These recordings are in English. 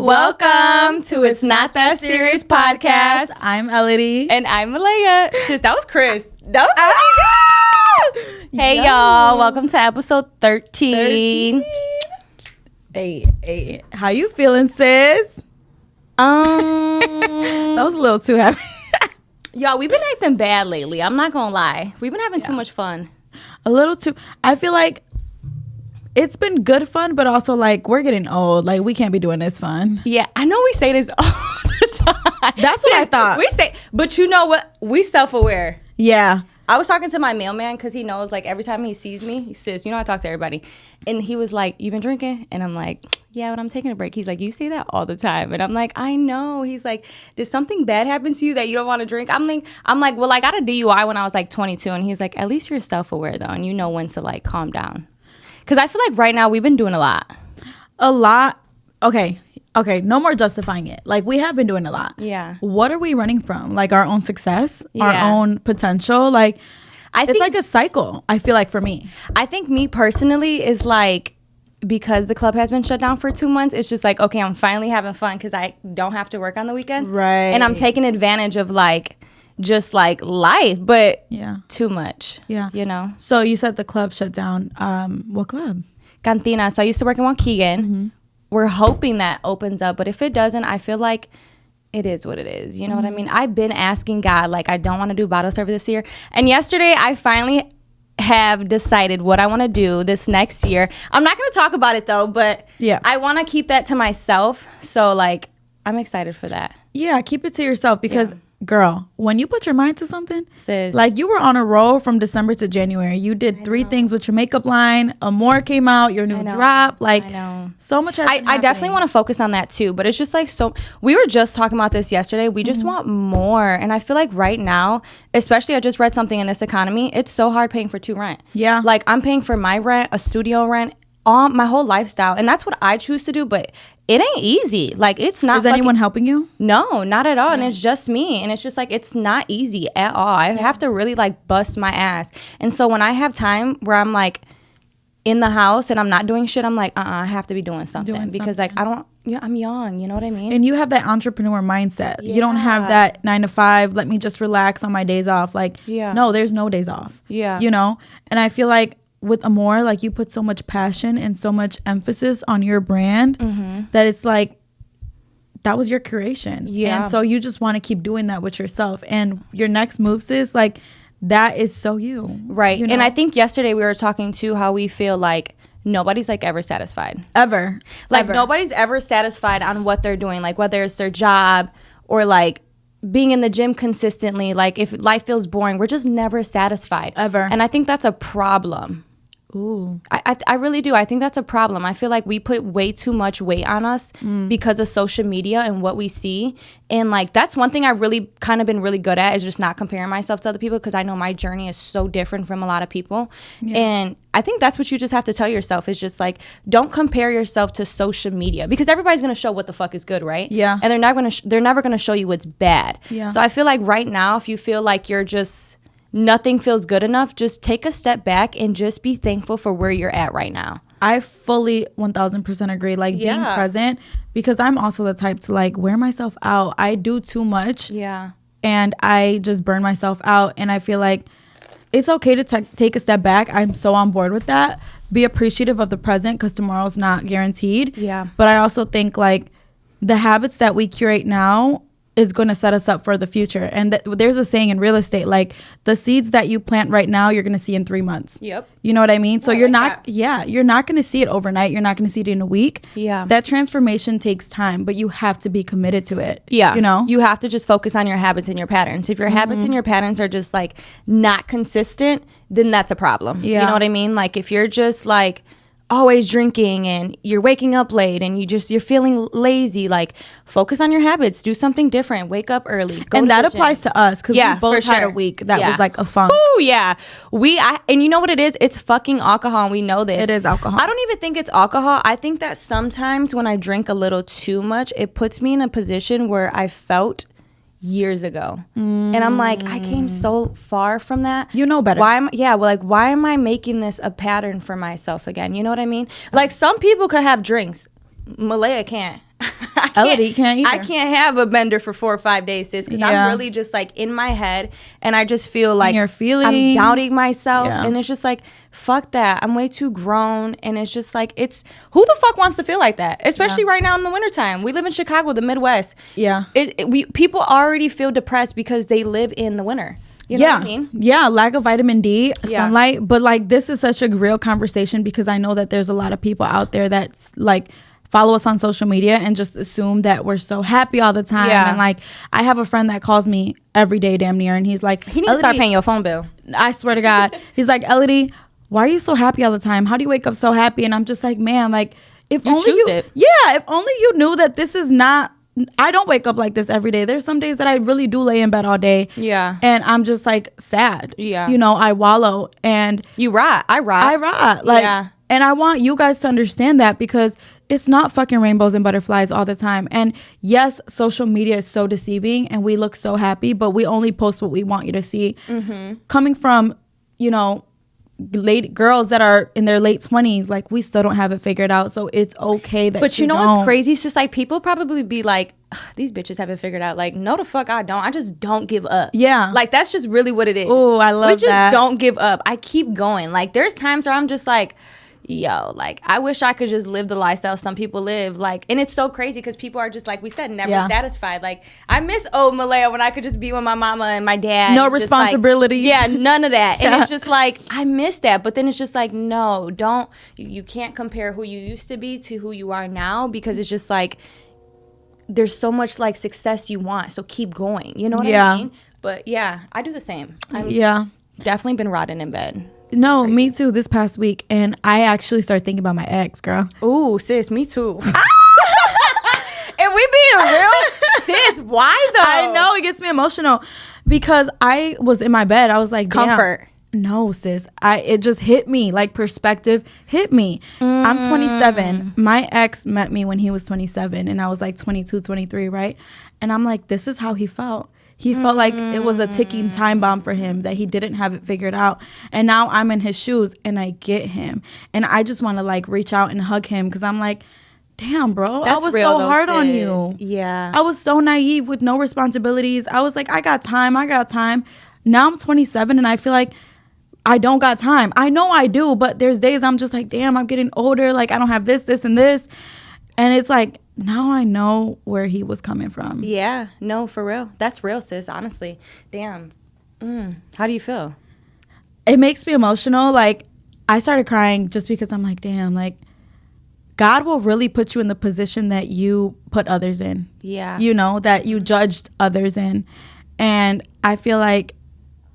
Welcome to It's Not That Serious podcast. I'm Elodie. And I'm Malaya. That was Chris. That was pretty good. Hey, y'all. Welcome to episode 13. Hey. How you feeling, sis? That was a little too heavy. Y'all, we've been acting bad lately. I'm not going to lie. We've been having too much fun. A little too. I feel like it's been good fun, but also like we're getting old. Like we can't be doing this fun. Yeah, I know we say this all the time. That's what I thought. We say, but you know what? We self-aware. Yeah. I was talking to my mailman because he knows, like, every time he sees me, he says, you know, I talk to everybody. And he was like, you been drinking? And I'm like, yeah, but I'm taking a break. He's like, you say that all the time. And I'm like, I know. He's like, did something bad happen to you that you don't want to drink? I'm like, well, I got a DUI when I was like 22. And he's like, at least you're self-aware, though. And you know when to, like, calm down. Because I feel like right now we've been doing a lot. A lot? Okay, no more justifying it. Like, we have been doing a lot. Yeah. What are we running from? Like, our own success? Yeah. Our own potential? Like, it's like a cycle, I feel like, for me. I think me personally is like, because the club has been shut down for 2 months, it's just like, okay, I'm finally having fun because I don't have to work on the weekends. Right. And I'm taking advantage of, like, just, like, life, but too much. Yeah. You know? So, you said the club shut down. What club? Cantina. So, I used to work in Waukegan. Mm-hmm. We're hoping that opens up, but if it doesn't, I feel like it is what it is. You know what I mean? I've been asking God, like, I don't want to do bottle service this year. And yesterday, I finally have decided what I want to do this next year. I'm not going to talk about it, though, but I want to keep that to myself. So, like, I'm excited for that. Yeah, keep it to yourself because... Yeah. Girl, when you put your mind to something, sis, like you were on a roll from December to January. You did 3 things with your makeup line. More came out, your new drop. Like, so much has been I definitely want to focus on that too. But it's just like, so we were just talking about this yesterday. We just want more. And I feel like right now, especially I just read something in this economy, it's so hard paying for 2 rent. Yeah. Like I'm paying for my rent, a studio rent, all my whole lifestyle. And that's what I choose to do. But it ain't easy. Like, it's not. Is anyone helping you? No, not at all. Yeah. And it's just me. And it's just like, it's not easy at all. I have to really like bust my ass. And so when I have time where I'm like in the house and I'm not doing shit, I'm like, I have to be doing something. Because like, I'm young. You know what I mean? And you have that entrepreneur mindset. Yeah. You don't have that 9 to 5. Let me just relax on my days off. Like, no, there's no days off. Yeah. You know? And I feel like with Amore, like you put so much passion and so much emphasis on your brand that it's like that was your creation. Yeah. And so you just want to keep doing that with yourself. And your next moves is like that is so you. Right. You know? And I think yesterday we were talking too how we feel like nobody's like ever satisfied. Ever. Like nobody's ever satisfied on what they're doing, like whether it's their job or like being in the gym consistently. Like if life feels boring, we're just never satisfied. Ever. And I think that's a problem. Ooh. I really do. I think that's a problem. I feel like we put way too much weight on us because of social media and what we see. And like that's one thing I really kind of been really good at is just not comparing myself to other people because I know my journey is so different from a lot of people. Yeah. And I think that's what you just have to tell yourself is just like don't compare yourself to social media because everybody's going to show what the fuck is good, right? Yeah. And they're never going to show you what's bad. Yeah. So I feel like right now if you feel like you're just nothing feels good enough, just take a step back and just be thankful for where you're at right now. I fully 1000% agree. Like being present because I'm also the type to like wear myself out. I do too much. Yeah. And I just burn myself out. And I feel like it's okay to take a step back. I'm so on board with that. Be appreciative of the present because tomorrow's not guaranteed. Yeah. But I also think like the habits that we curate now is going to set us up for the future. And there's a saying in real estate, like the seeds that you plant right now, you're going to see in 3 months. Yep. You know what I mean? So you're not going to see it overnight. You're not going to see it in a week. Yeah. That transformation takes time, but you have to be committed to it. Yeah. You know? You have to just focus on your habits and your patterns. If your habits and your patterns are just like not consistent, then that's a problem. Yeah. You know what I mean? Like if you're just like always drinking and you're waking up late and you're feeling lazy, like focus on your habits, do something different, wake up early, go and to that the applies gym. to us because we both had a week that was like a funk. Oh yeah. And you know what it is? It's fucking alcohol and we know this. It is alcohol. I don't even think it's alcohol. I think that sometimes when I drink a little too much, it puts me in a position where I felt years ago. And I'm like, I came so far from that. You know better. Why am I making this a pattern for myself again? You know what I mean? Like some people could have drinks. Malaya can't. Elodie can't either. I can't have a bender for 4 or 5 days, sis, because I'm really just like in my head, and I just feel like I'm doubting myself, and it's just like, fuck that. I'm way too grown, and it's just like, it's who the fuck wants to feel like that, especially right now in the wintertime. We live in Chicago, the Midwest. Yeah, people already feel depressed because they live in the winter. You know what I mean? Yeah, lack of vitamin D, sunlight. But like, this is such a real conversation, because I know that there's a lot of people out there that's like follow us on social media and just assume that we're so happy all the time. And like, I have a friend that calls me every day damn near, and he's like, he needs to start paying your phone bill. I swear to God. He's like, Elodie, why are you so happy all the time? How do you wake up so happy? And I'm just like, man, like, if only you knew that this is not, I don't wake up like this every day. There's some days that I really do lay in bed all day. Yeah. And I'm just like sad. Yeah. You know, I wallow, and you rot. I rot. Like, and I want you guys to understand that, because it's not fucking rainbows and butterflies all the time. And yes, social media is so deceiving, and we look so happy, but we only post what we want you to see. Coming from, you know, girls that are in their late 20s, like, we still don't have it figured out. So it's okay that. But you know what's crazy, sis? Like, people probably be like, these bitches have it figured out. Like, no, the fuck I don't. I just don't give up. Yeah. Like, that's just really what it is. Oh, I love that. We just don't give up. I keep going. Like, there's times where I'm just like, yo, like, I wish I could just live the lifestyle some people live. Like, and it's so crazy because people are just, like we said, never satisfied. Like, I miss old Malaya when I could just be with my mama and my dad. No responsibility. Like, none of that. And it's just like, I miss that. But then it's just like, no, you can't compare who you used to be to who you are now, because it's just like, there's so much like success you want. So keep going. You know what I mean? But yeah, I do the same. Definitely been rotting in bed. No, me too, this past week. And I actually started thinking about my ex, girl. Ooh, sis, me too. And we being real, sis, why though? I know, it gets me emotional, because I was in my bed. I was like, comfort. No, sis. It just hit me. Like, perspective hit me. I'm 27. My ex met me when he was 27, and I was like 22, 23, right? And I'm like, this is how he felt. He felt like it was a ticking time bomb for him, that he didn't have it figured out. And now I'm in his shoes, and I get him. And I just want to like reach out and hug him, because I'm like, damn, bro, I was so hard on you. Yeah. I was so naive with no responsibilities. I was like, I got time. Now I'm 27, and I feel like I don't got time. I know I do, but there's days I'm just like, damn, I'm getting older. Like, I don't have this, and this. And it's like, now I know where he was coming from. Yeah, no, for real. That's real, sis, honestly. Damn. How do you feel? It makes me emotional. Like, I started crying just because I'm like, damn, like, God will really put you in the position that you put others in. Yeah. You know, that you judged others in. And I feel like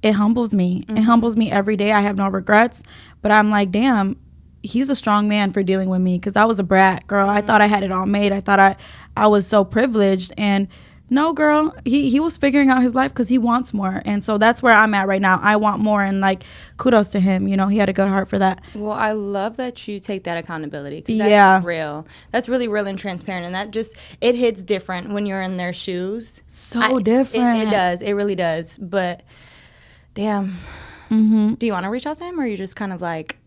it humbles me. It humbles me every day. I have no regrets. But I'm like, damn, he's a strong man for dealing with me, because I was a brat, girl. I thought I had it all made. I thought I was so privileged. And no, girl, he was figuring out his life because he wants more. And so that's where I'm at right now. I want more, and like, kudos to him. You know, he had a good heart for that. Well, I love that you take that accountability, because that's real. That's really real and transparent. And that just, it hits different when you're in their shoes. So different. It does. It really does. But damn. Do you want to reach out to him, or are you just kind of like...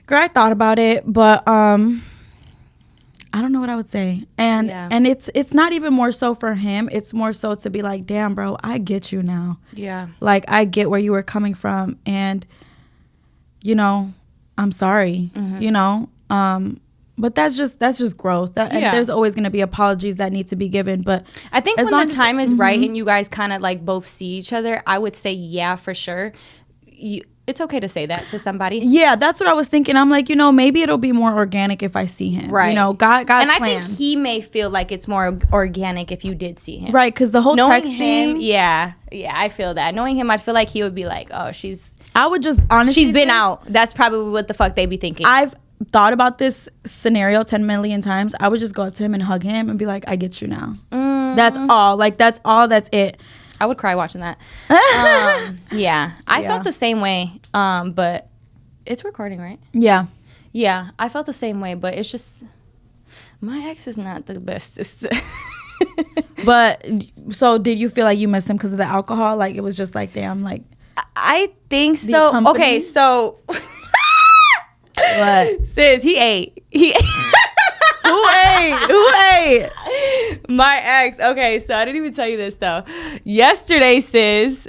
Girl, I thought about it, but I don't know what I would say. And it's not even more so for him. It's more so to be like, damn, bro, I get you now. Yeah. Like, I get where you were coming from, and, you know, I'm sorry, you know. But that's just growth. And there's always going to be apologies that need to be given. But I think when the time is right and you guys kind of like both see each other, I would say, yeah, for sure. It's okay to say that to somebody. Yeah, that's what I was thinking. I'm like, you know, maybe it'll be more organic if I see him. Right. You know, God's plan. And I think he may feel like it's more organic if you did see him. Right, because the whole knowing texting. Him, yeah, I feel that. Knowing him, I'd feel like he would be like, oh, I would just honestly she's been out. That's probably what the fuck they be thinking. I've thought about this scenario 10 million times. I would just go up to him and hug him and be like, I get you now. That's all. Like, that's it. I would cry watching that. Yeah. I felt the same way. But it's recording, right? Yeah. Yeah. I felt the same way, but it's just, my ex is not the bestest. But, so did you feel like you missed him because of the alcohol? Like, it was just like, damn, like. I think so. Company? Okay, so. What? Sis, he ate. Who ate? My ex. Okay, so I didn't even tell you this though. Yesterday, sis,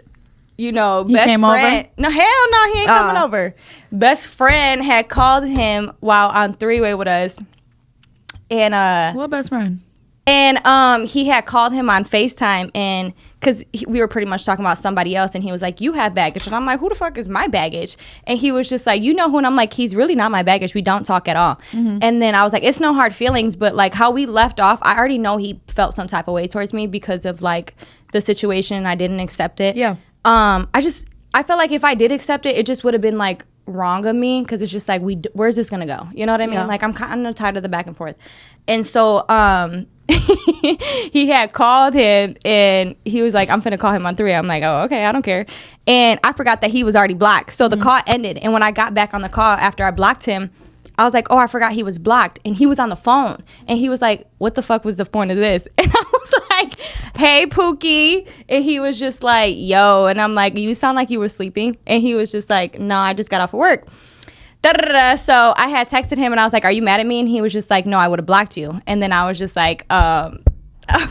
you know, he best came friend. over? No, hell no, he ain't coming over. Best friend had called him while on three-way with us. And what best friend? And he had called him on FaceTime, and because we were pretty much talking about somebody else, and he was like, you have baggage. And I'm like, who the fuck is my baggage? And he was just like, you know who? And I'm like, he's really not my baggage. We don't talk at all. And then I was like, it's no hard feelings, but like how we left off, I already know he felt some type of way towards me because of like the situation, and I didn't accept it. Yeah. I felt like if I did accept it, it just would have been like wrong of me, because it's just like, where's this gonna go? You know what I mean? Yeah. Like, I'm kind of tired of the back and forth. And so he had called him, and he was like, I'm finna call him on 3. I'm like, oh, okay, I don't care. And I forgot that he was already blocked. So the call ended, and when I got back on the call after I blocked him, I was like, oh, I forgot he was blocked. And he was on the phone, and he was like, what the fuck was the point of this? And I was like, hey, Pookie. And he was just like, yo. And I'm like, you sound like you were sleeping. And he was just like, no, I just got off of work. So I had texted him, and I was like, are you mad at me? And he was just like, no, I would have blocked you. And then I was just like, I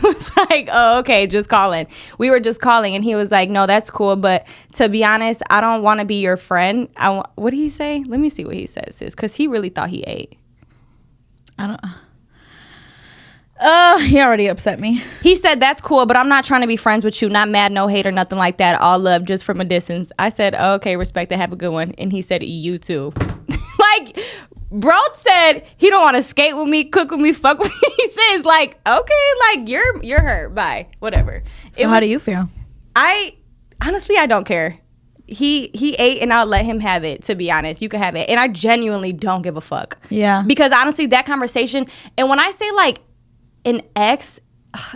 was like, oh, okay, just calling. We were just calling, and he was like, no, that's cool, but to be honest, I don't want to be your friend. What did he say? Let me see what he says, sis, because he really thought he ate. He already upset me. He said, that's cool, but I'm not trying to be friends with you. Not mad, no hate or nothing like that. All love, just from a distance. I said, oh, okay, respect it. Have a good one. And he said, you too. Like, bro said he don't want to skate with me, cook with me, fuck with me. He says, like, okay, like, you're hurt. Bye. Whatever. So how do you feel? Honestly, I don't care. He ate, and I'll let him have it, to be honest. You can have it. And I genuinely don't give a fuck. Yeah. Because honestly, that conversation, and when I say like an ex,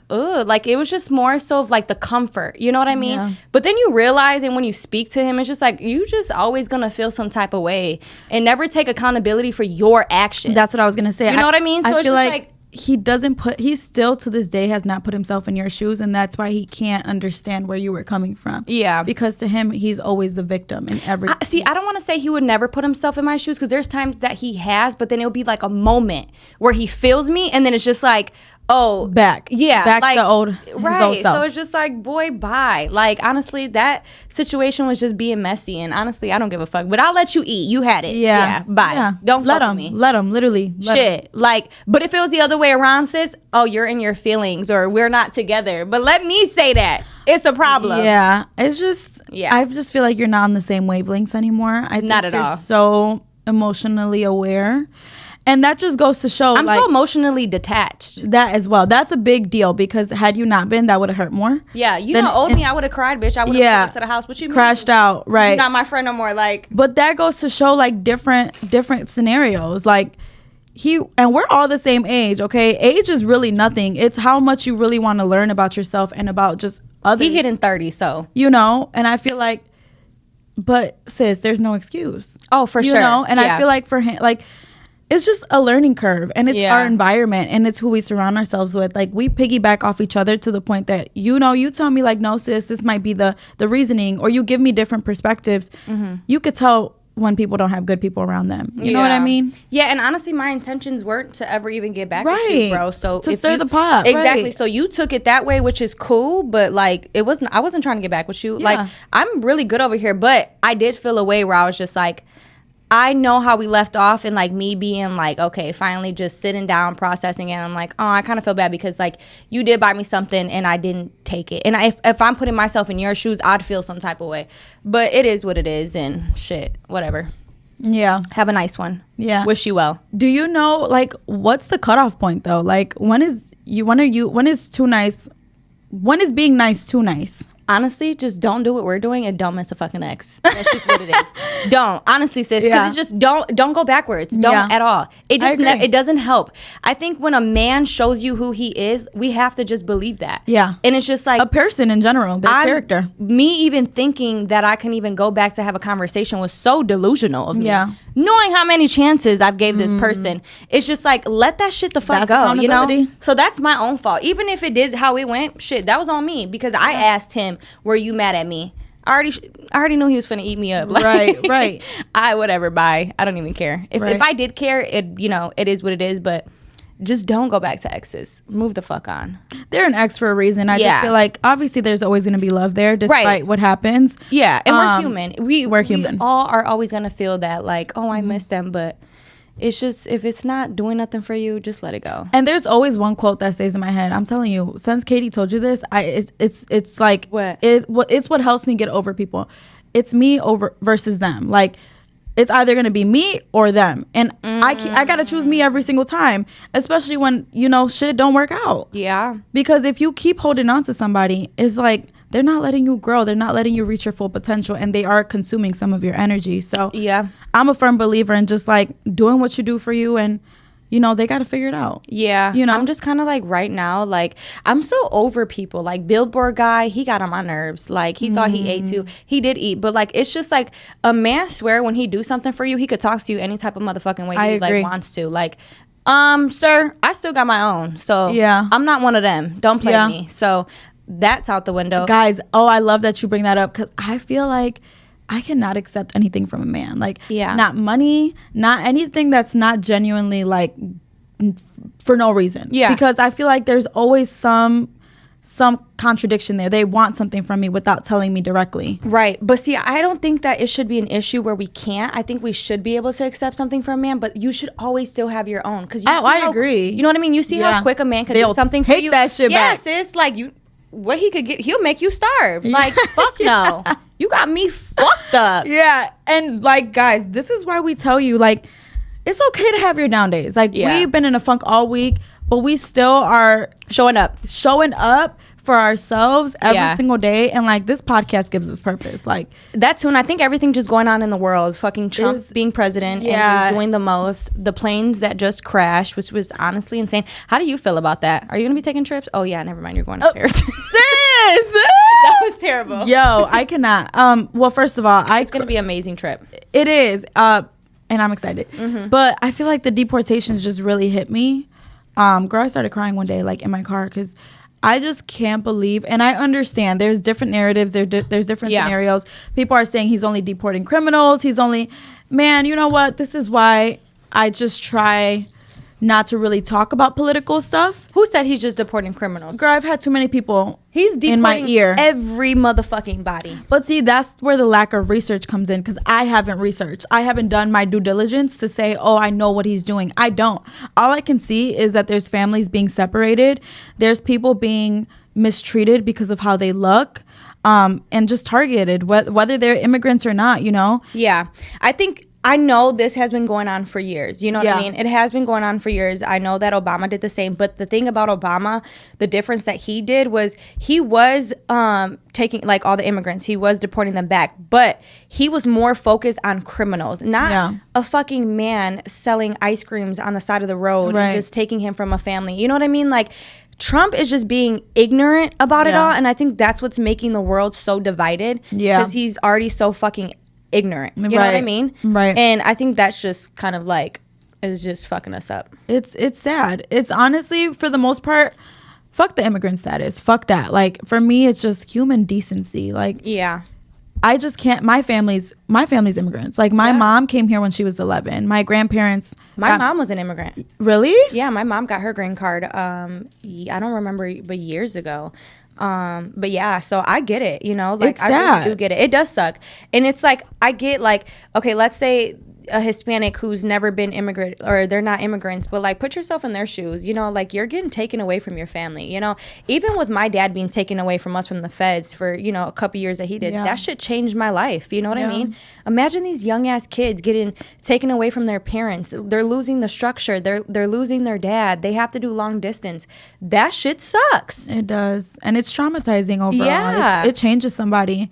like it was just more so of like the comfort, you know what I mean? Yeah. But then you realize, and when you speak to him, it's just like you just always gonna feel some type of way and never take accountability for your actions. That's what I was gonna say. You know what I mean? So I it's feel just like he still to this day has not put himself in your shoes, and that's why he can't understand where you were coming from. Yeah. Because to him, he's always the victim in everything. See, I don't want to say he would never put himself in my shoes, because there's times that he has, but then it'll be like a moment where he feels me, and then it's just like, oh, back like, to old self. So it's just like, boy, bye. Like, honestly, that situation was just being messy, and honestly, I don't give a fuck. But I'll let you eat. You had it. Yeah, bye. Yeah. Don't let fuck him. with me. Let him. Literally. Shit. Like, but if it was the other way around, sis, oh, you're in your feelings, or we're not together. But let me say that it's a problem. Yeah, it's just. Yeah, I just feel like you're not on the same wavelengths anymore. I think not at all. So emotionally aware. And that just goes to show, I'm so emotionally detached. That as well. That's a big deal, because had you not been, that would have hurt more. Yeah, you know, owed me, I would have cried, bitch. I would have come up to the house. What you mean? Crashed out, right? You're not my friend no more, like. But that goes to show, like, different scenarios. Like, and we're all the same age, okay? Age is really nothing. It's how much you really want to learn about yourself and about just others. He hitting 30, so. You know, and I feel like, but sis, there's no excuse. Oh, for sure. You know, and I feel like for him, like, it's just a learning curve, and it's our environment, and it's who we surround ourselves with. Like, we piggyback off each other to the point that, you know, you tell me like, no, sis, this might be the reasoning, or you give me different perspectives. Mm-hmm. You could tell when people don't have good people around them. You know what I mean? Yeah, and honestly, my intentions weren't to ever even get back with you, bro. So to stir the pot. Exactly. Right. So you took it that way, which is cool, but like I wasn't trying to get back with you. Yeah. Like, I'm really good over here, but I did feel a way where I was just like, I know how we left off, and like me being like, okay, finally just sitting down, processing it. And I'm like, oh, I kind of feel bad because like you did buy me something and I didn't take it. And if I'm putting myself in your shoes, I'd feel some type of way. But it is what it is, and shit, whatever. Yeah. Have a nice one. Yeah. Wish you well. Do you know, like, what's the cutoff point though? Like, when is too nice? When is being nice too nice? Honestly, just don't do what we're doing and don't miss a fucking ex. That's just what it is. Don't. Honestly, sis. Because it's just don't go backwards. Don't at all. It just it doesn't help. I think when a man shows you who he is, we have to just believe that. Yeah. And it's just like a person in general, their character. Me even thinking that I can even go back to have a conversation was so delusional of me. Yeah. Knowing how many chances I've gave this person. It's just like, let that shit the fuck go, you know? So that's my own fault. Even if it did how it went, shit, that was on me because I asked him, were you mad at me? I already knew he was finna eat me up. Like, right. Whatever, bye. I don't even care. If I did care, it is what it is, but just don't go back to exes. Move the fuck on. They're an ex for a reason. I just feel like obviously there's always going to be love there despite what happens. Yeah, and we're human. We're human. We all are always going to feel that like, oh, I miss them, but it's just, if it's not doing nothing for you, just let it go. And there's always one quote that stays in my head. I'm telling you, since Katie told you this, it's like it's what helps me get over people. It's me over versus them. Like, it's either going to be me or them. And I got to choose me every single time, especially when, shit don't work out. Yeah. Because if you keep holding on to somebody, it's like they're not letting you grow. They're not letting you reach your full potential, and they are consuming some of your energy. So yeah, I'm a firm believer in just like doing what you do for you, and they got to figure it out. Yeah. I'm just kind of like right now, like I'm so over people. Like Billboard guy, he got on my nerves. Like he thought he ate too. He did eat. But like, it's just like a man swear when he do something for you, he could talk to you any type of motherfucking way he like wants to. Like, sir, I still got my own. So yeah, I'm not one of them. Don't play me. So that's out the window. Guys, I love that you bring that up, because I feel like I cannot accept anything from a man. Like, not money, not anything that's not genuinely like for no reason. Yeah. Because I feel like there's always some contradiction there. They want something from me without telling me directly. Right. But see, I don't think that it should be an issue where we can't. I think we should be able to accept something from a man, but you should always still have your own. Because I agree. You know what I mean? You see how quick a man could do something for you. That shit back. Yes, it's like what he could get, he'll make you starve. Like, fuck no. You got me fucked up. Yeah. And like, guys, this is why we tell you, like, it's okay to have your down days. Like, we've been in a funk all week, but we still are showing up for ourselves every single day. And like, this podcast gives us purpose. Like, that's when I think everything just going on in the world, fucking Trump being president and he's doing the most, the planes that just crashed, which was honestly insane. How do you feel about that? Are you gonna be taking trips? Oh yeah, never mind, you're going to Paris. That was terrible. Yo, I cannot. Well, first of all, it's gonna be an amazing trip. It is. And I'm excited. But I feel like the deportations just really hit me. Girl, I started crying one day, like in my car, because I just can't believe, and I understand there's different narratives, there's different scenarios. People are saying he's only deporting criminals. Man, you know what? This is why I just try not to really talk about political stuff. Who said he's just deporting criminals? Girl, I've had too many people in my ear. Every motherfucking body. But see, that's where the lack of research comes in, because I haven't researched. I haven't done my due diligence to say, I know what he's doing. I don't. All I can see is that there's families being separated. There's people being mistreated because of how they look. And just targeted, whether they're immigrants or not, Yeah. I know this has been going on for years. You know what I mean? It has been going on for years. I know that Obama did the same. But the thing about Obama, the difference that he did was he was taking, like, all the immigrants. He was deporting them back. But he was more focused on criminals, not a fucking man selling ice creams on the side of the road and just taking him from a family. You know what I mean? Like, Trump is just being ignorant about it all. And I think that's what's making the world so divided. Yeah. Because he's already so fucking ignorant. You know what I mean? Right. And I think that's just kind of like, is just fucking us up. It's sad. It's honestly, for the most part, fuck the immigrant status. Fuck that. Like, for me, it's just human decency. Like, yeah. I just can't. My family's immigrants. Like, my mom came here when she was 11. My grandparents. My mom was an immigrant. Really? Yeah, my mom got her green card. I don't remember, but years ago. But yeah, so I get it, like, I really do get it. It does suck. And it's like, I get, like, okay, let's say a Hispanic who's never been immigrant, or they're not immigrants, but like, put yourself in their shoes, like, you're getting taken away from your family, even with my dad being taken away from us from the feds for, a couple years that he did, that shit changed my life. You know what I mean? Imagine these young ass kids getting taken away from their parents. They're losing the structure. They're losing their dad. They have to do long distance. That shit sucks. It does. And it's traumatizing overall. Yeah. It changes somebody.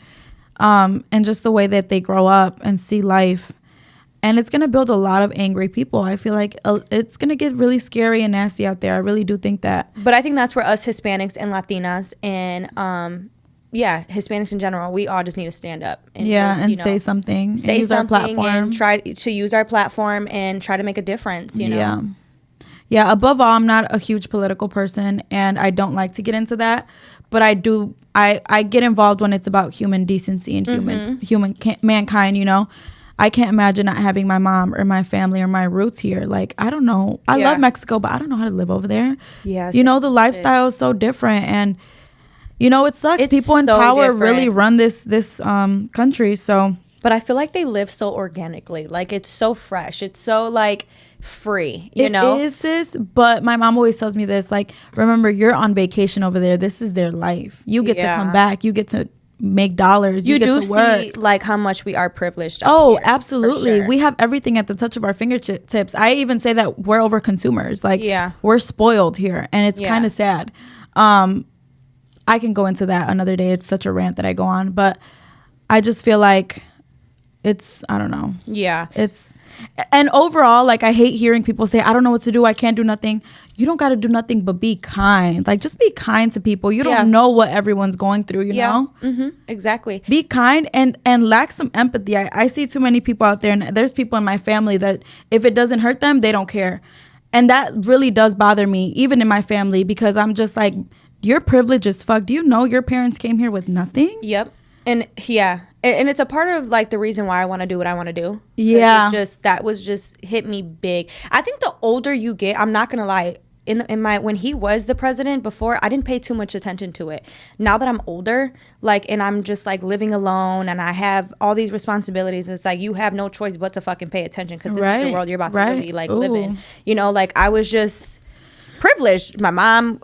And just the way that they grow up and see life. And it's going to build a lot of angry people. I feel like it's going to get really scary and nasty out there. I really do think that. But I think that's where us Hispanics and Latinas and, Hispanics in general, we all just need to stand up. And say something. Say use something our platform. And try to use our platform and try to make a difference, Yeah. Yeah, above all, I'm not a huge political person, and I don't like to get into that. But I do. I get involved when it's about human decency and human mankind, I can't imagine not having my mom or my family or my roots here. Like, I don't know. I love Mexico, but I don't know how to live over there. Yeah. You know, the lifestyle is so different. And, you know, it sucks. People in power really run this country. So. But I feel like they live so organically. Like, it's so fresh. It's so, like, free, you know? It is, sis. But my mom always tells me this. Like, remember, you're on vacation over there. This is their life. You get to come back. You get to make dollars. You get to work. See, like, how much we are privileged. Oh, absolutely. Sure. We have everything at the touch of our fingertips. I even say that we're over consumers. Like, we're spoiled here. And it's kind of sad. I can go into that another day. It's such a rant that I go on. But I just feel like... I don't know. Yeah. And overall, like, I hate hearing people say, I don't know what to do. I can't do nothing. You don't got to do nothing but be kind. Like, just be kind to people. You don't know what everyone's going through, you know? Mm-hmm. Exactly. Be kind and lack some empathy. I see too many people out there, and there's people in my family that if it doesn't hurt them, they don't care. And that really does bother me, even in my family, because I'm just like, your privilege is fucked. Do you know your parents came here with nothing? Yep. And and it's a part of, like, the reason why I want to do what I want to do. Yeah. That was just hit me big. I think the older you get, I'm not going to lie, when he was the president before, I didn't pay too much attention to it. Now that I'm older, like, and I'm just, like, living alone and I have all these responsibilities, it's like, you have no choice but to fucking pay attention because this is the world you're about to really, like, live in. You know, like, I was just... privileged. My mom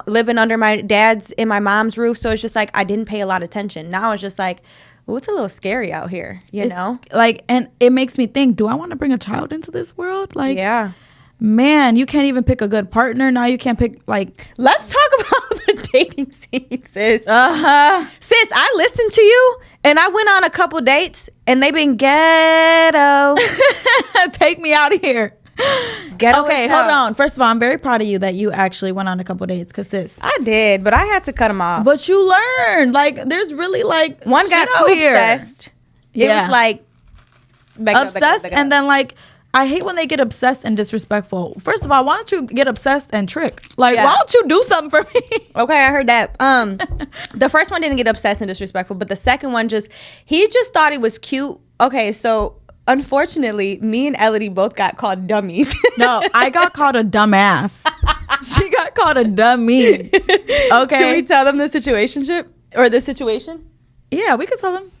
living under my dad's in my mom's roof, so it's just like I didn't pay a lot of attention. Now it's just like, well, it's a little scary out here, you know? Like, and it makes me think, do I want to bring a child into this world? Like, man, you can't even pick a good partner. Now you can't pick, like... Let's talk about the dating scene, sis. Sis, I listened to you and I went on a couple dates and they've been ghetto. Take me out of here. Okay, hold on. First of all, I'm very proud of you that you actually went on a couple dates, because sis, I did, but I had to cut them off. But you learned. Like, there's really, like, one got too obsessed. It was like obsessed, and then, like, I hate when they get obsessed and disrespectful. First of all, why don't you get obsessed and trick? Like, why don't you do something for me? Okay, I heard that. The first one didn't get obsessed and disrespectful, but the second one he just thought he was cute. Okay, so unfortunately, me and Elodie both got called dummies. No, I got called a dumbass. She got called a dummy. Okay. Should we tell them the situationship or the situation? Yeah, we could tell them.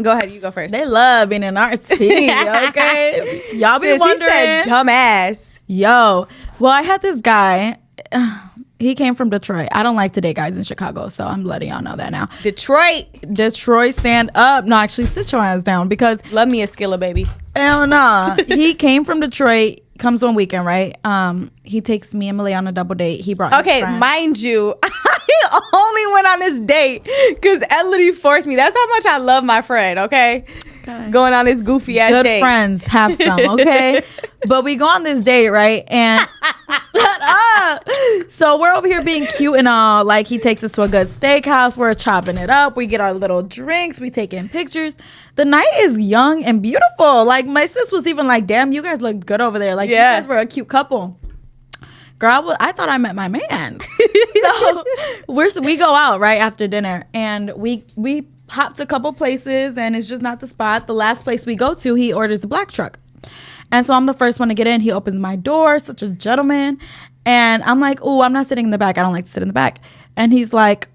Go ahead, you go first. They love being in our team, okay? Y'all be wondering. He said dumbass. Yo, well, I had this guy. He came from Detroit. I don't like to date guys in Chicago, so I'm letting y'all know that now. Detroit, stand up. No, actually, sit your ass down, because... Love me a Skilla, baby. Hell nah. He came from Detroit, comes on weekend, right? He takes me and Malay on a double date. He brought his friend. Mind you, I only went on this date because Elodie forced me. That's how much I love my friend, okay? Going on this goofy ass date. Good friends have some, okay? But we go on this date, right? And so we're over here being cute and all. Like, he takes us to a good steakhouse. We're chopping it up. We get our little drinks. We taking pictures. The night is young and beautiful. Like, my sis was even like, damn, you guys look good over there. Like, you guys were a cute couple. Girl, I thought I met my man. So we go out right after dinner, and we hopped a couple places, and it's just not the spot. The last place we go to, he orders a black truck. And so I'm the first one to get in. He opens my door, such a gentleman. And I'm like, oh, I'm not sitting in the back. I don't like to sit in the back. And he's like,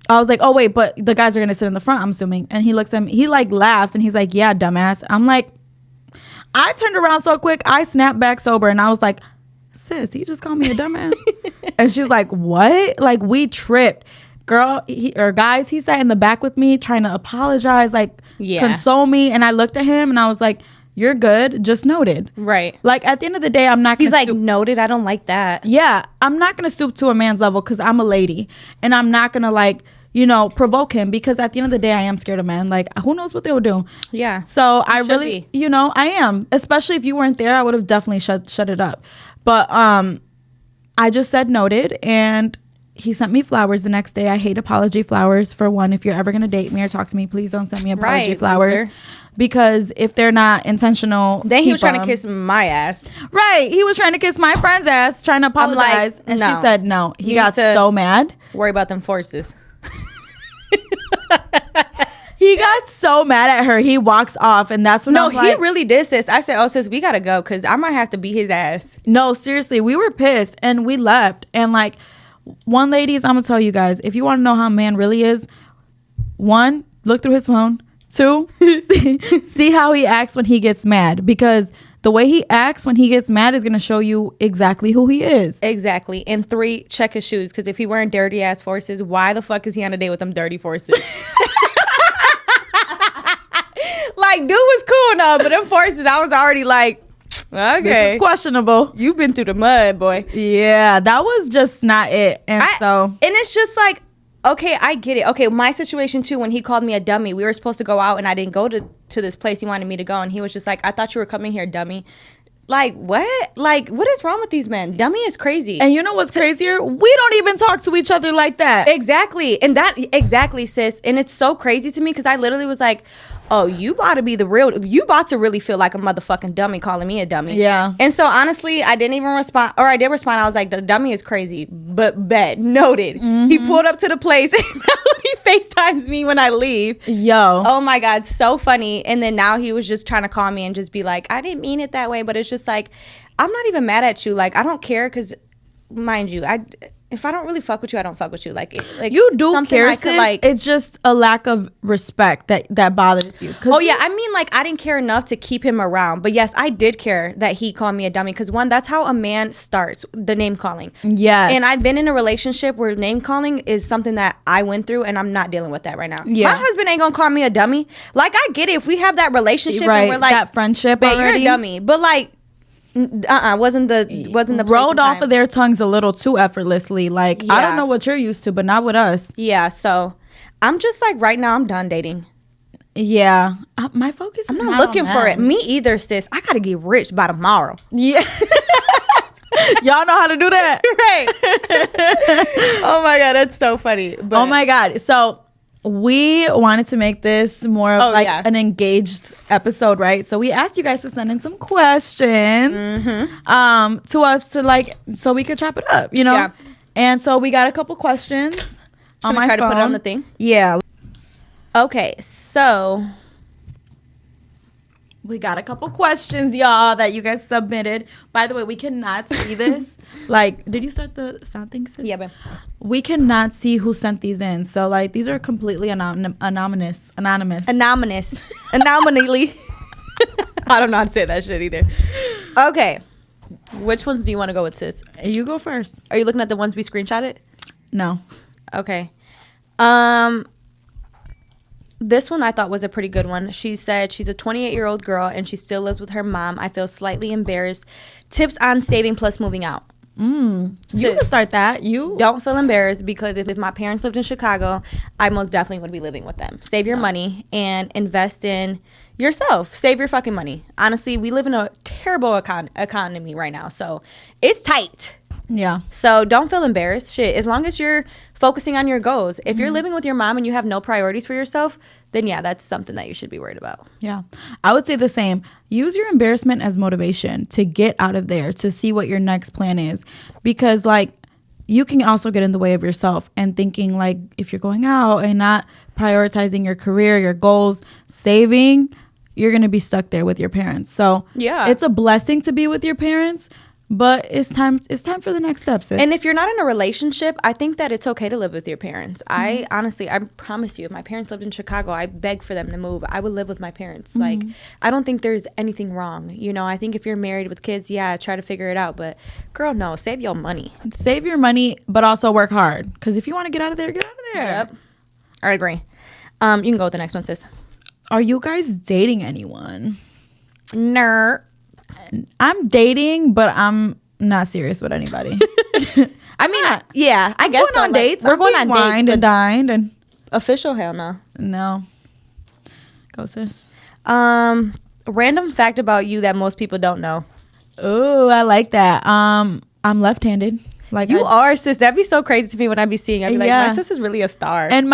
I was like, oh, wait, but the guys are going to sit in the front, I'm assuming. And he looks at me. He, like, laughs, and he's like, yeah, dumbass. I'm like, I turned around so quick, I snapped back sober, and I was like, sis, he just called me a dumbass. And she's like, what? Like, we tripped. Girl, guys, he sat in the back with me trying to apologize, like, console me. And I looked at him and I was like, you're good, just noted. Right. Like, at the end of the day, I'm not gonna He's like, noted, I don't like that. Yeah, I'm not gonna stoop to a man's level because I'm a lady. And I'm not gonna, like, you know, provoke him, because at the end of the day, I am scared of men. Like, who knows what they will do? Yeah. So I really, you know, I am. Especially if you weren't there, I would have definitely shut it up. But I just said noted, and he sent me flowers the next day. I hate apology flowers. For one, if you're ever going to date me or talk to me, please don't send me apology flowers. Loser. Because if they're not intentional, then he was trying to kiss my ass. Right. He was trying to kiss my friend's ass, trying to apologize. Like, and she said no. He got so mad. Worry about them forces. He got so mad at her. He walks off, and that's when he really did, sis. I said, oh, sis, we gotta go because I might have to beat his ass. No, seriously, we were pissed, and we left. And like, one, ladies, I'm gonna tell you guys, if you want to know how a man really is, one, look through his phone. Two, see how he acts when he gets mad, because the way he acts when he gets mad is going to show you exactly who he is. Exactly. And three, check his shoes, because if he wearing dirty ass forces, why the fuck is he on a date with them dirty forces? Like, dude was cool enough, but them forces, I was already like, okay, this is questionable. You've been through the mud, boy. Yeah, that was just not it. And it's just like, okay, I get it. Okay, my situation too, when he called me a dummy, we were supposed to go out and I didn't go to this place he wanted me to go, and he was just like, I thought you were coming here, dummy. Like, what? Like, what is wrong with these men? Dummy is crazy. And you know what's crazier? We don't even talk to each other like that. Exactly. And exactly, sis. And it's so crazy to me because I literally was like, oh, you about to be the real, you about to really feel like a motherfucking dummy calling me a dummy. Yeah. And so honestly, I didn't even respond, or I did respond. I was like, the dummy is crazy, but bet, noted. Mm-hmm. He pulled up to the place and he FaceTimes me when I leave. Yo. Oh my God, so funny. And then now he was just trying to call me and just be like, I didn't mean it that way, but it's just like, I'm not even mad at you. Like, I don't care because, mind you, if I don't really fuck with you, I don't fuck with you. Like you do care, sis. Like, it's just a lack of respect that bothers you. Oh yeah, I mean, like, I didn't care enough to keep him around. But yes, I did care that he called me a dummy, because one, that's how a man starts, the name calling. Yeah. And I've been in a relationship where name calling is something that I went through, and I'm not dealing with that right now. Yeah. My husband ain't gonna call me a dummy. Like, I get it if we have that relationship, right, and we're like, that friendship already. You're a dummy. But like, wasn't the rolled off of their tongues a little too effortlessly. Like, yeah. I don't know what you're used to, but not with us. Yeah, so I'm just like, right now I'm done dating. Yeah, my focus. I'm not looking for it. Me either, sis. I gotta get rich by tomorrow. Yeah. Y'all know how to do that, right? Oh my God, that's so funny. But oh my God, so we wanted to make this more of an engaged episode, right? So we asked you guys to send in some questions to us to so we could chop it up, you know? Yeah. And so we got a couple questions on my phone. To put it on the thing? Yeah. Okay, so we got a couple questions, y'all, that you guys submitted. By the way, we cannot see this. Like, did you start the sound thing? Sis? Yeah, babe. We cannot see who sent these in. So, like, these are completely anonymous. Anomaly. I don't know how to say that shit either. Okay. Which ones do you want to go with, sis? You go first. Are you looking at the ones we screenshotted? No. Okay. This one I thought was a pretty good one. She said she's a 28-year-old girl and she still lives with her mom. I feel slightly embarrassed. Tips on saving plus moving out. You can start that. You don't feel embarrassed, because if my parents lived in Chicago, I most definitely would be living with them. Save your money and invest in yourself. Save your fucking money. Honestly, we live in a terrible economy right now, so it's tight. Yeah. So don't feel embarrassed. Shit, as long as you're focusing on your goals. If you're living with your mom and you have no priorities for yourself, then yeah, that's something that you should be worried about. Yeah. I would say the same. Use your embarrassment as motivation to get out of there, to see what your next plan is. Because like, you can also get in the way of yourself and thinking like, if you're going out and not prioritizing your career, your goals, saving, you're going to be stuck there with your parents. So yeah, it's a blessing to be with your parents, but it's time for the next step, sis. And if you're not in a relationship, I think that it's okay to live with your parents. I honestly, I promise you, if my parents lived in Chicago, I beg for them to move. I would live with my parents. Like, I don't think there's anything wrong. You know, I think if you're married with kids, yeah, try to figure it out. But girl, no, save your money. Save your money, but also work hard. Because if you want to get out of there, get out of there. Yep. I agree. You can go with the next one, sis. Are you guys dating anyone? Nerd. I'm dating, but I'm not serious with anybody. I mean, yeah, I guess going on dates. We're going on dates. Wined and dined and official. Hell no. No. Go, sis. Random fact about you that most people don't know. Ooh, I like that. I'm left-handed. Like you are, sis. That'd be so crazy to me when I be seeing. I'd be like, my sis is really a star. And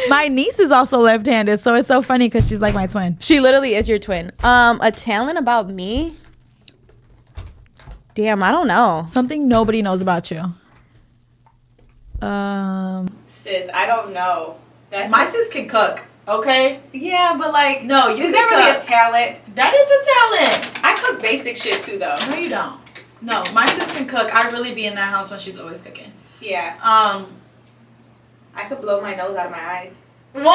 my niece is also left-handed, so it's so funny because she's like my twin. She literally is your twin. A talent about me? Damn, I don't know. Something nobody knows about you. Sis, I don't know. My sis can cook. Okay. Yeah, but like, no, you is that really a talent? That is a talent. I cook basic shit too, though. No, you don't. No, my sis can cook. I really be in that house when she's always cooking. Yeah. I could blow my nose out of my eyes. What?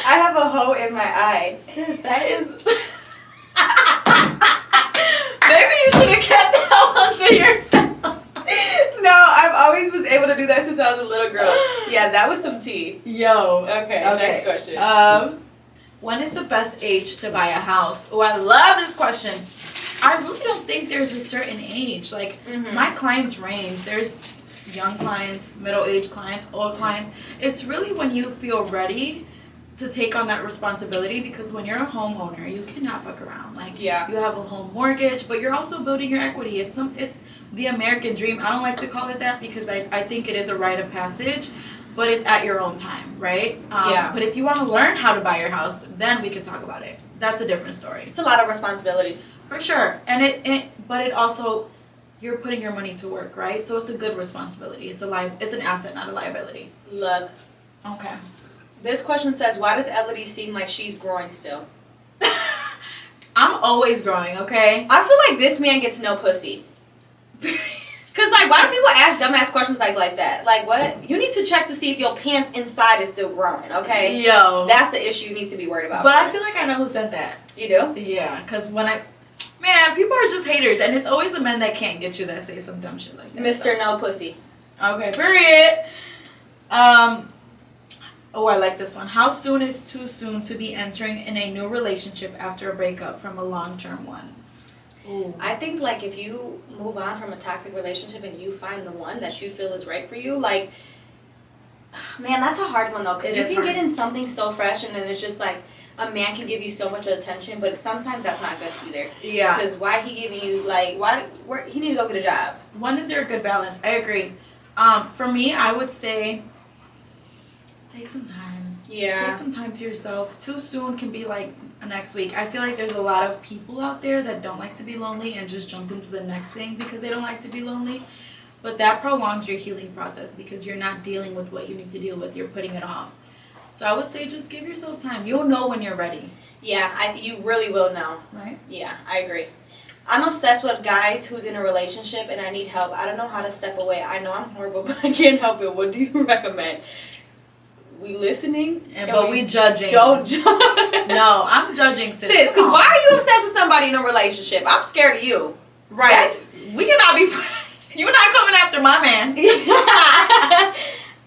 I have a hole in my eye. Sis, that is. Maybe you should have kept that one to yourself. No, I've always was able to do that since I was a little girl. Yeah, that was some tea. Yo. Okay. Next question. When is the best age to buy a house? Oh, I love this question. I really don't think there's a certain age. Like, my clients range. There's young clients, middle-aged clients, old clients. It's really when you feel ready to take on that responsibility, because when you're a homeowner, you cannot fuck around. Like, you have a home mortgage, but you're also building your equity. It's the American dream. I don't like to call it that because I think it is a rite of passage, but it's at your own time, right? But if you want to learn how to buy your house, then we can talk about it. That's a different story. It's a lot of responsibilities. For sure. And but it also, you're putting your money to work, right? So it's a good responsibility. It's an asset, not a liability. Love. Okay. This question says, why does Elodie seem like she's growing still? I'm always growing, okay? I feel like this man gets no pussy. Because, like, why do people ask dumbass questions like that? Like, what? You need to check to see if your pants inside is still growing, okay? Yo. That's the issue you need to be worried about. But I feel like I know who said that. You do? Yeah, because man, people are just haters. And it's always the men that can't get you that say some dumb shit like that. Mr. No Pussy. Okay, period. Oh, I like this one. How soon is too soon to be entering in a new relationship after a breakup from a long-term one? Ooh. I think, like, if you move on from a toxic relationship and you find the one that you feel is right for you, like, man, that's a hard one, though. Because you can get in something so fresh and then it's just, like, a man can give you so much attention, but sometimes that's not good either. Yeah. Because why he giving you, like, he need to go get a job. When is there a good balance? I agree. For me, I would say take some time. Yeah. Take some time to yourself. Too soon can be like next week. I feel like there's a lot of people out there that don't like to be lonely and just jump into the next thing because they don't like to be lonely. But that prolongs your healing process because you're not dealing with what you need to deal with. You're putting it off. So I would say just give yourself time. You'll know when you're ready. Yeah, you really will know. Right? Yeah, I agree. I'm obsessed with guys who's in a relationship and I need help. I don't know how to step away. I know I'm horrible, but I can't help it. What do you recommend? We listening, but we judging. Don't judge. No, I'm judging, sis. Because why are you obsessed with somebody in a relationship? I'm scared of you. Right. We cannot be friends. You're not coming after my man.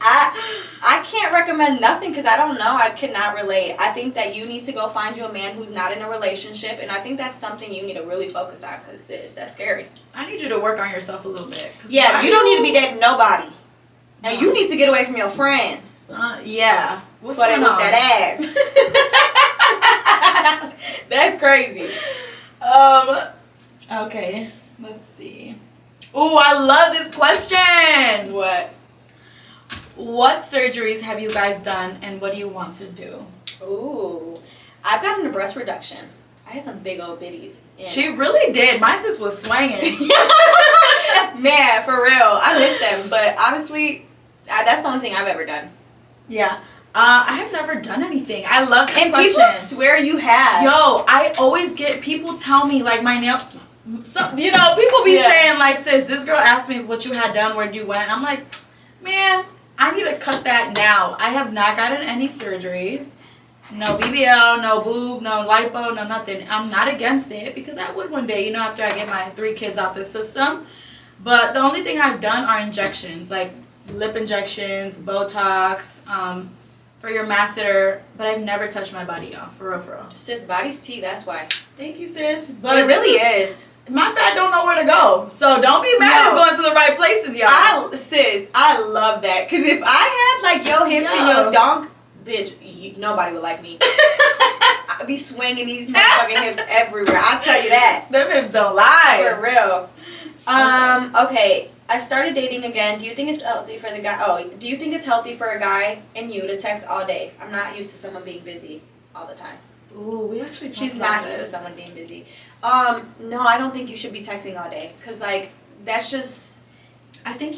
I can't recommend nothing because I don't know. I cannot relate. I think that you need to go find you a man who's not in a relationship, and I think that's something you need to really focus on because, sis, that's scary. I need you to work on yourself a little bit. Yeah, you don't need to be dating nobody. And you need to get away from your friends. Yeah. What's going on? That ass. That's crazy. Okay. Let's see. Oh, I love this question. What surgeries have you guys done and what do you want to do? Ooh. I've gotten a breast reduction. I had some big old bitties. She really did. My sis was swinging. Man, for real. I miss them. But honestly, that's the only thing I've ever done. Yeah. I have never done anything. I love this question. And people swear you have. Yo, I always get people tell me, like, my nail... So, people be saying, like, sis, this girl asked me what you had done, where you went. I'm like, man, I need to cut that now. I have not gotten any surgeries. No BBL, no boob, no lipo, no nothing. I'm not against it because I would one day, after I get my 3 kids out the system. But the only thing I've done are injections, like lip injections, Botox, for your masseter, but I've never touched my body off, for real. Sis, body's tea, that's why. Thank you, sis. But it really is. My fat don't know where to go, so don't be mad it's going to the right places, y'all. I love that, because if I had, like, your hips and your donk, bitch, nobody would like me. I'd be swinging these motherfucking hips everywhere, I'll tell you that. Them hips don't lie. For real. Okay. I started dating again. Do you think it's healthy for the guy? Do you think it's healthy for a guy and you to text all day? I'm not used to someone being busy all the time. Ooh, we actually She's not used to someone being busy. No, I don't think you should be texting all day. Because, like, that's just... I think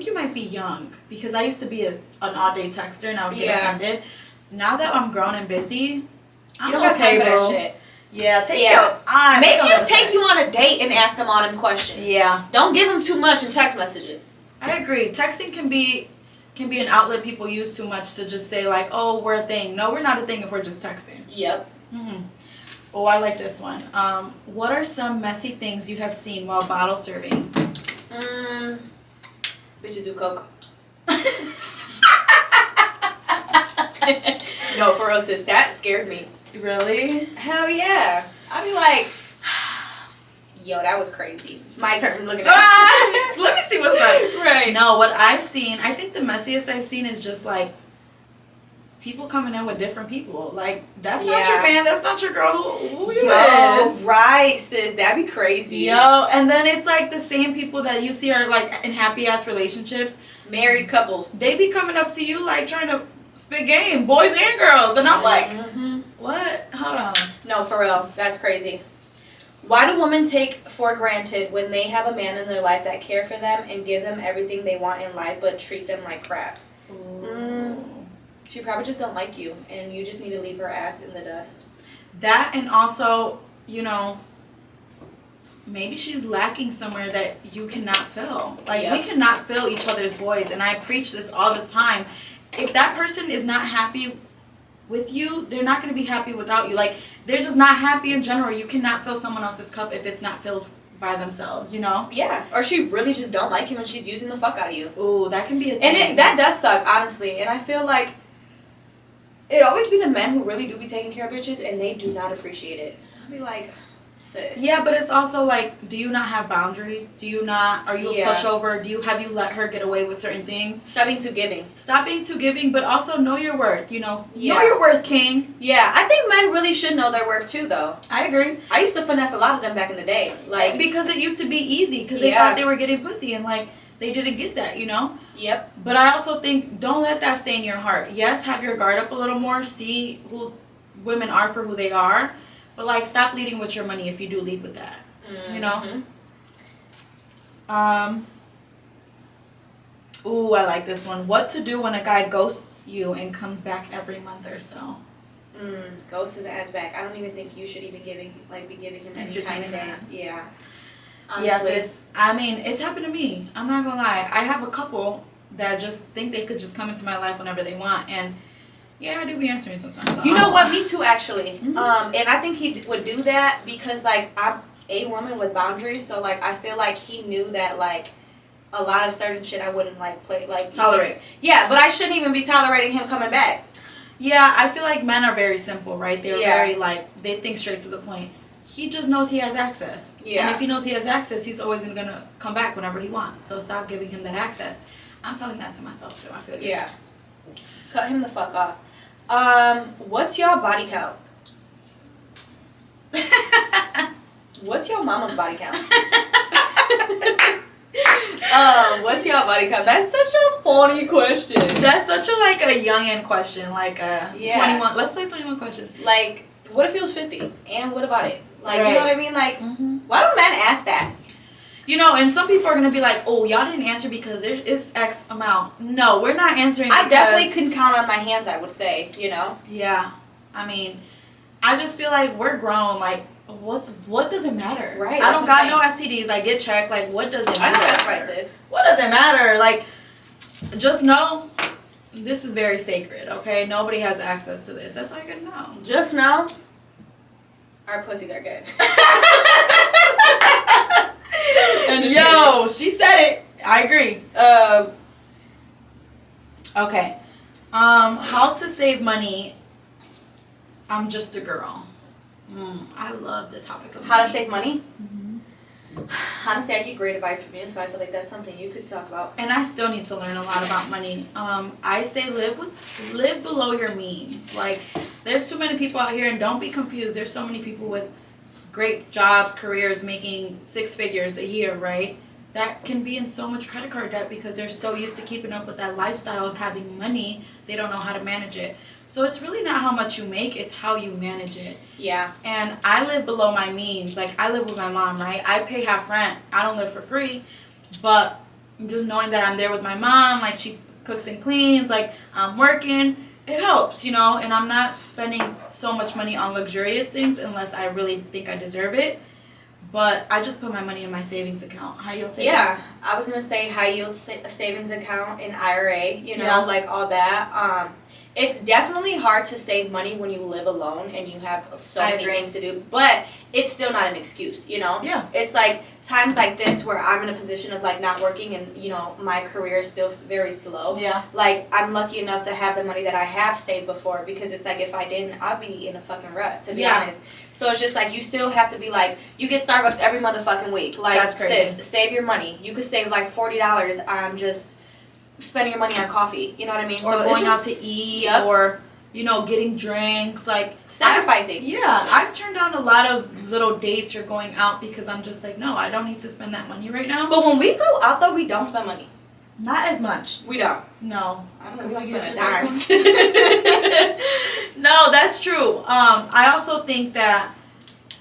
you might be young, because I used to be an all-day texter and I would get offended. Now that I'm grown and busy, I'm you don't got time for that shit. Yeah, take your time. Make him take you on a date and ask him all them questions. Yeah. Don't give him too much in text messages. I agree. Texting can be an outlet people use too much to just say like, oh, we're a thing. No, we're not a thing if we're just texting. Yep. Mm-hmm. Oh, I like this one. What are some messy things you have seen while bottle serving? Bitches do coke. No, for real, sis. That scared me. Really? Hell yeah. I'd be like, yo, that was crazy. My turn looking at Let me see what's up. Right. No, what I've seen, I think the messiest I've seen is just like people coming in with different people. Like, that's not your man, that's not your girl. Who you with? Right, sis. That'd be crazy. Yo, and then it's like the same people that you see are like in happy ass relationships. Married couples. They be coming up to you like trying to spit game, boys and girls. And I'm like, what? Hold on. No, for real. That's crazy. Why do women take for granted when they have a man in their life that care for them and give them everything they want in life but treat them like crap? She probably just don't like you and you just need to leave her ass in the dust. That, and also, you know, maybe she's lacking somewhere that you cannot fill. Like, we cannot fill each other's voids, and I preach this all the time. If that person is not happy with you, they're not going to be happy without you. Like, they're just not happy in general. You cannot fill someone else's cup if it's not filled by themselves, you know? Yeah. Or she really just don't like him and she's using the fuck out of you. Ooh, that can be a thing. And that does suck, honestly. And I feel like it always be the men who really do be taking care of bitches and they do not appreciate it. I'll be like, sis. Yeah, but it's also like, do you not have boundaries? Are you a pushover? Have you let her get away with certain things? Stop being too giving. Stop being too giving, but also know your worth, you know? Yeah. Know your worth, king. Yeah, I think men really should know their worth too, though. I agree. I used to finesse a lot of them back in the day. Like, because it used to be easy, because they thought they were getting pussy, and like, they didn't get that, you know? Yep. But I also think, don't let that stay in your heart. Yes, have your guard up a little more. See who women are for who they are. But, like, stop leading with your money if you do lead with that. You know? Ooh, I like this one. What to do when a guy ghosts you and comes back every month or so? Ghosts his ass back. I don't even think you should even be giving him any time of day. Yeah. Honestly. Yes, I mean, it's happened to me. I'm not gonna lie. I have a couple that just think they could just come into my life whenever they want, and yeah, I do be answering sometimes. You know what? Me too, actually. And I think he would do that because, like, I'm a woman with boundaries, so like I feel like he knew that like a lot of certain shit I wouldn't tolerate. Yeah, but I shouldn't even be tolerating him coming back. Yeah, I feel like men are very simple, right? They're very like they think straight to the point. He just knows he has access. Yeah. And if he knows he has access, he's always going to come back whenever he wants. So stop giving him that access. I'm telling that to myself, too. I feel you. Yeah. Cut him the fuck off. What's y'all body count? What's your mama's body count? What's y'all body count? That's such a funny question. That's such a youngin' question. Like a 21. Let's play 21 questions. Like, what if he was 50? And what about it? Like, you know what I mean? Like, why do men ask that? You know, and some people are going to be like, oh, y'all didn't answer because there is X amount. No, we're not answering because... I definitely couldn't count on my hands, I would say, you know? Yeah. I mean, I just feel like we're grown. Like, what does it matter? Right. I don't got no STDs. I get checked. Like, what does it matter? I know that's right, sis. What does it matter? Like, just know this is very sacred, okay? Nobody has access to this. That's all you gotta know. Just know our pussies are good. Yo, she said it. I agree. Okay. How to save money. I'm just a girl. I love the topic of how to save money. Honestly, I get great advice from you, so I feel like that's something you could talk about. And I still need to learn a lot about money. I say live below your means. Like, there's too many people out here, and don't be confused. There's so many people with great jobs, careers, making 6 figures a year, right? That can be in so much credit card debt because they're so used to keeping up with that lifestyle of having money, they don't know how to manage it. So it's really not how much you make, it's how you manage it. Yeah. And I live below my means. Like, I live with my mom, right? I pay half rent. I don't live for free. But just knowing that I'm there with my mom, like she cooks and cleans, like I'm working, it helps, you know, and I'm not spending so much money on luxurious things unless I really think I deserve it. But I just put my money in my savings account, high yield savings. Yeah, I was gonna say high yield savings account and IRA, you know, like all that. It's definitely hard to save money when you live alone and you have so many things to do, but it's still not an excuse, you know? Yeah. It's like times like this where I'm in a position of like not working and, you know, my career is still very slow. Yeah. Like I'm lucky enough to have the money that I have saved before, because it's like if I didn't, I'd be in a fucking rut, to be honest. So it's just like you still have to be like, you get Starbucks every motherfucking week. Like, that's crazy. Sis, save your money. You could save like $40 on just spending your money on coffee, you know what I mean? Or so going out to eat, or, you know, getting drinks, like sacrificing. I've turned down a lot of little dates or going out because I'm just like, no, I don't need to spend that money right now. But when we go out though, we don't spend money. Not as much. We don't. No. Because we get dimes. No, that's true. I also think that,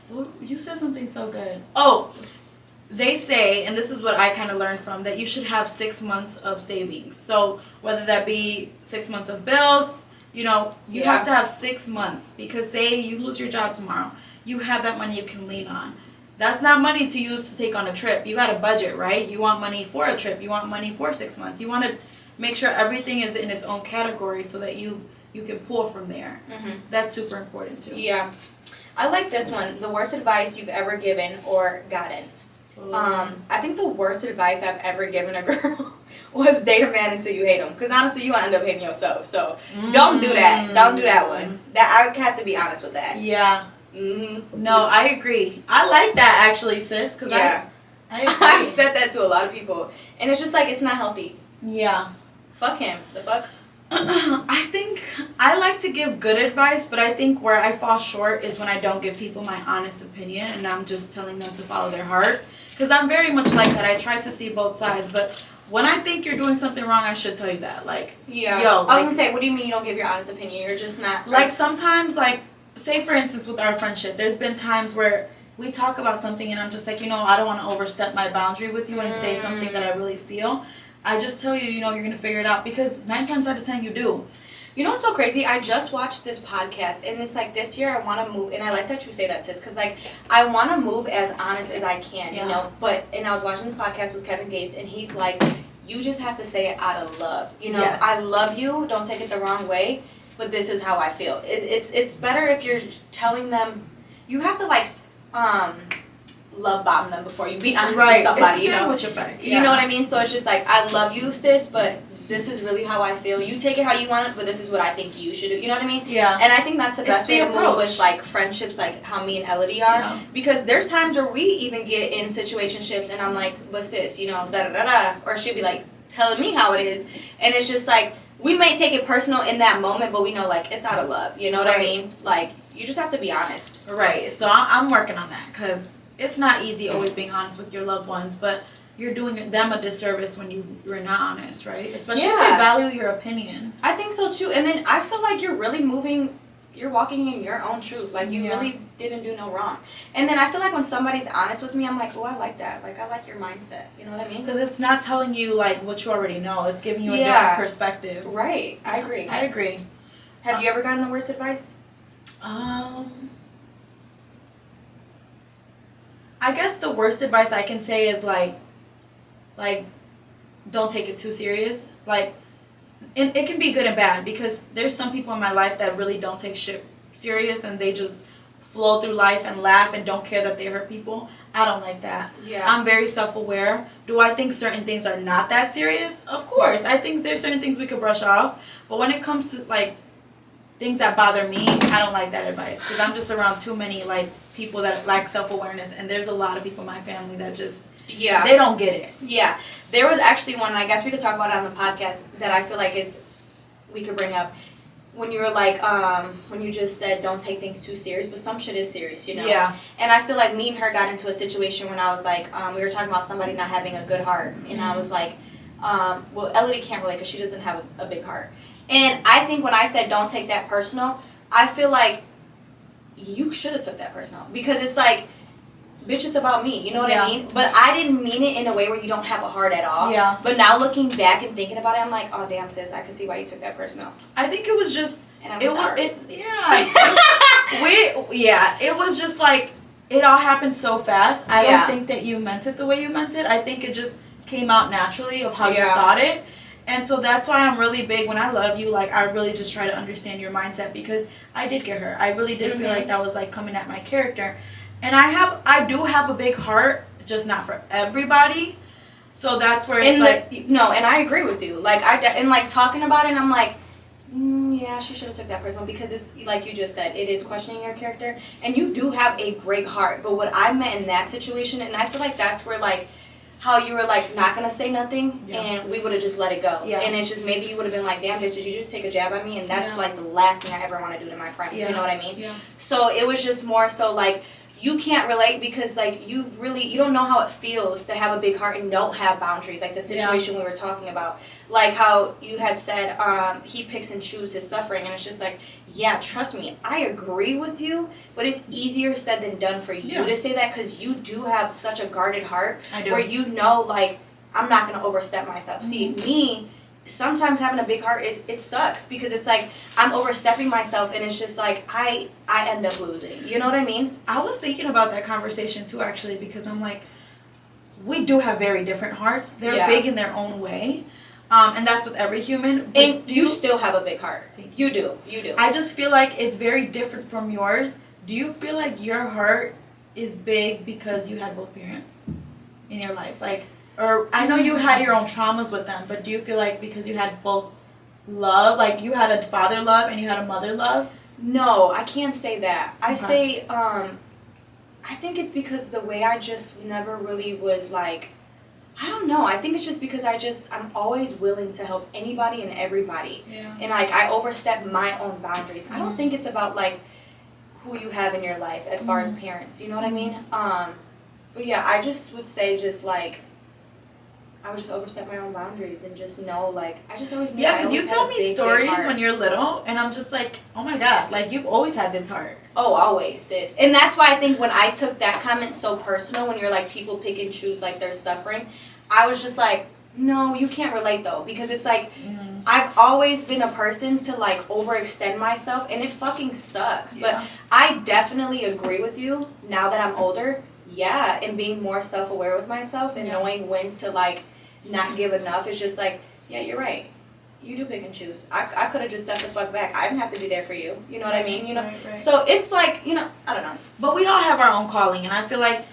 well, you said something so good. Oh, they say, and this is what I kind of learned from, that you should have 6 months of savings. So whether that be 6 months of bills, you know, you have to have 6 months, because say you lose your job tomorrow, you have that money you can lean on. That's not money to use to take on a trip. You got a budget, right? You want money for a trip. You want money for 6 months. You want to make sure everything is in its own category so that you can pull from there. Mm-hmm. That's super important too. Yeah. I like this one. The worst advice you've ever given or gotten. I think the worst advice I've ever given a girl was date a man until you hate him. Because honestly, you end up hating yourself. So don't do that. Don't do that one. That I have to be honest with that. Yeah. Mm-hmm. No, I agree. I like that actually, sis. Because I agree. I've said that to a lot of people. And it's just like, it's not healthy. Yeah. Fuck him. The fuck? I think I like to give good advice, but I think where I fall short is when I don't give people my honest opinion and I'm just telling them to follow their heart. Because I'm very much like that. I try to see both sides, but when I think you're doing something wrong, I should tell you that. Like, yo, I was going to say, what do you mean you don't give your honest opinion? You're just not... Like, sometimes, like, say, for instance, with our friendship, there's been times where we talk about something and I'm just like, you know, I don't want to overstep my boundary with you and say something that I really feel. I just tell you, you know, you're going to figure it out, because 9 times out of 10 you do. You know what's so crazy? I just watched this podcast, and it's like, this year I want to move, and I like that you say that, sis, because, like, I want to move as honest as I can, you know, and I was watching this podcast with Kevin Gates, and he's like, you just have to say it out of love, you know, I love you, don't take it the wrong way, but this is how I feel. It's better if you're telling them, you have to, like, love bomb them before you be honest with somebody, it's a sandwich effect. You know what I mean? So it's just like, I love you, sis, but this is really how I feel. You take it how you want it, but this is what I think you should do. You know what I mean? Yeah. And I think that's the best way to move with, like, friendships, like how me and Elodie are. Yeah. Because there's times where we even get in situationships, and I'm like, but sis, you know, da-da-da-da. Or she'll be, like, telling me how it is. And it's just, like, we may take it personal in that moment, but we know, like, it's out of love. You know what I mean? Like, you just have to be honest. Right. So I'm working on that, because it's not easy always being honest with your loved ones, but you're doing them a disservice when you're not honest, right? Especially if they value your opinion. I think so too. And then I feel like you're really you're walking in your own truth. Like, you really didn't do no wrong. And then I feel like when somebody's honest with me, I'm like, oh, I like that. Like, I like your mindset. You know what I mean? Because it's not telling you, like, what you already know. It's giving you a different perspective. Right. I agree. Have you ever gotten the worst advice? I guess the worst advice I can say is, like, don't take it too serious. Like, it can be good and bad, because there's some people in my life that really don't take shit serious, and they just flow through life and laugh and don't care that they hurt people. I don't like that. Yeah. I'm very self-aware. Do I think certain things are not that serious? Of course. I think there's certain things we could brush off. But when it comes to, like, things that bother me, I don't like that advice, because I'm just around too many, like, people that lack self-awareness, and there's a lot of people in my family that just they don't get it. Yeah. There was actually one, and I guess we could talk about it on the podcast, that I feel like we could bring up, when you were like, when you just said don't take things too serious, but some shit is serious, you know? Yeah. And I feel like me and her got into a situation when I was like, we were talking about somebody not having a good heart, and I was like, well, Elodie can't relate because she doesn't have a big heart. And I think when I said don't take that personal, I feel like you should have took that personal, because it's like, bitch, it's about me. You know what I mean? But I didn't mean it in a way where you don't have a heart at all. Yeah. But now looking back and thinking about it, I'm like, oh damn, sis, I can see why you took that personal. I think it was just. And I'm sorry. It was just like it all happened so fast. I don't think that you meant it the way you meant it. I think it just came out naturally of how you thought it. And so that's why I'm really big when I love you. Like, I really just try to understand your mindset because I did get hurt. I really did feel like that was like coming at my character. And I do have a big heart, just not for everybody. So that's where it's no, and I agree with you. Like and like talking about it, and I'm like, yeah, she should have took that personal because it's like you just said, it is questioning your character, and you do have a great heart. But what I meant in that situation, and I feel like that's where like how you were like not gonna say nothing, and we would have just let it go. Yeah. And it's just maybe you would have been like, damn, bitch, did you just take a jab at me? And that's like the last thing I ever want to do to my friends. You know what I mean? Yeah. So it was just more so like. You can't relate because, like, you don't know how it feels to have a big heart and don't have boundaries. Like, the situation we were talking about. Like, how you had said he picks and chooses his suffering. And it's just like, yeah, trust me, I agree with you. But it's easier said than done for you to say that because you do have such a guarded heart. I do. Where you know, like, I'm not going to overstep myself. Mm-hmm. See, me... Sometimes having a big heart it sucks because it's like I'm overstepping myself and it's just like I end up losing. You know what I mean? I was thinking about that conversation too actually because I'm like, we do have very different hearts. They're big in their own way, and that's with every human. And you still have a big heart. You do. I just feel like it's very different from yours. Do you feel like your heart is big because you had both parents in your life, like? Or I know you had your own traumas with them, but do you feel like because you had both love, like you had a father love and you had a mother love? No, I can't say that. I say, I think it's because the way I just never really was like, I don't know. I think it's just because I'm always willing to help anybody and everybody. Yeah. And like I overstep my own boundaries. I don't think it's about like who you have in your life as far as parents. You know what I mean? But yeah, I just would say just like, I would just overstep my own boundaries and just know, like, I just always knew. Yeah, because you tell me stories when you're little, and I'm just like, oh my God, like, you've always had this heart. Oh, always, sis. And that's why I think when I took that comment so personal, when you're like, people pick and choose, like, they're suffering, I was just like, no, you can't relate, though, because it's like, I've always been a person to, like, overextend myself, and it fucking sucks. Yeah. But I definitely agree with you now that I'm older, and being more self-aware with myself and knowing when to, like, not give enough. It's just like, yeah, you're right. You do pick and choose. I could have just stepped the fuck back. I didn't have to be there for you. You know what I mean? You know? Right. So it's like, you know, I don't know. But we all have our own calling, and I feel like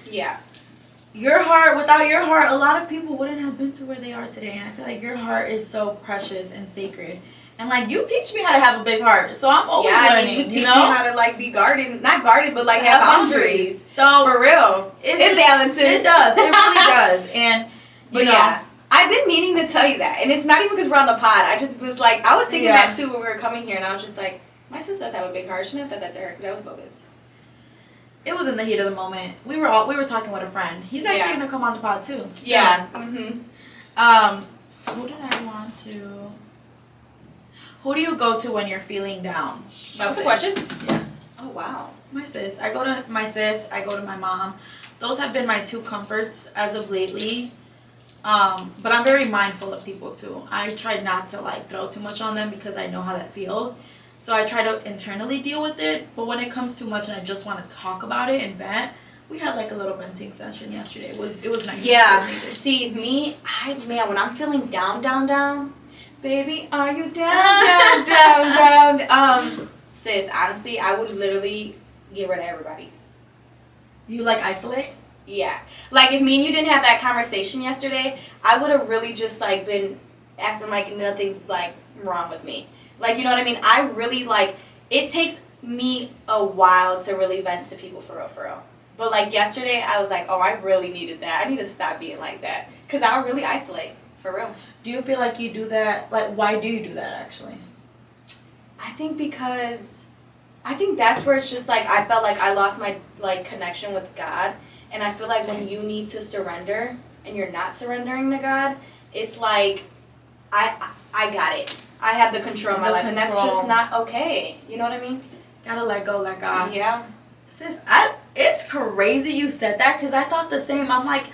your heart, without your heart, a lot of people wouldn't have been to where they are today. And I feel like your heart is so precious and sacred. And, like, you teach me how to have a big heart. So I'm always learning, you teach me how to, like, be guarded. Not guarded, but, like, have boundaries. So, for real. It balances. It does. It really does. And, you know. I've been meaning to tell you that. And it's not even because we're on the pod. I just was, like, I was thinking that, too, when we were coming here. And I was just like, my sis does have a big heart. I shouldn't have said that to her because that was bogus. It was in the heat of the moment. We were talking with a friend. He's actually going to come on the pod, too. So, yeah. Who did I want to... Who do you go to when you're feeling down? That's a question? Yeah. Oh, wow. My sis. I go to my sis. I go to my mom. Those have been my two comforts as of lately. But I'm very mindful of people, too. I try not to, like, throw too much on them because I know how that feels. So I try to internally deal with it. But when it comes too much and I just want to talk about it and vent, we had, like, a little venting session yesterday. It was nice. Yeah. See, when I'm feeling down... Baby, are you down? Sis, honestly, I would literally get rid of everybody. You, like, isolate? Yeah. Like, if me and you didn't have that conversation yesterday, I would have really just, like, been acting like nothing's, like, wrong with me. Like, you know what I mean? I really, like, it takes me a while to really vent to people for real. But, like, yesterday, I was like, oh, I really needed that. I need to stop being like that. Because I would really isolate. For real. Do you feel like you do that? Like, why do you do that, actually? I think that's where it's just, like, I felt like I lost my, like, connection with God. And I feel like when you need to surrender and you're not surrendering to God, it's like, I got it. I have the control of my life. And that's just not okay. You know what I mean? Gotta let go, let God. Yeah. Sis, it's crazy you said that because I thought the same. I'm like,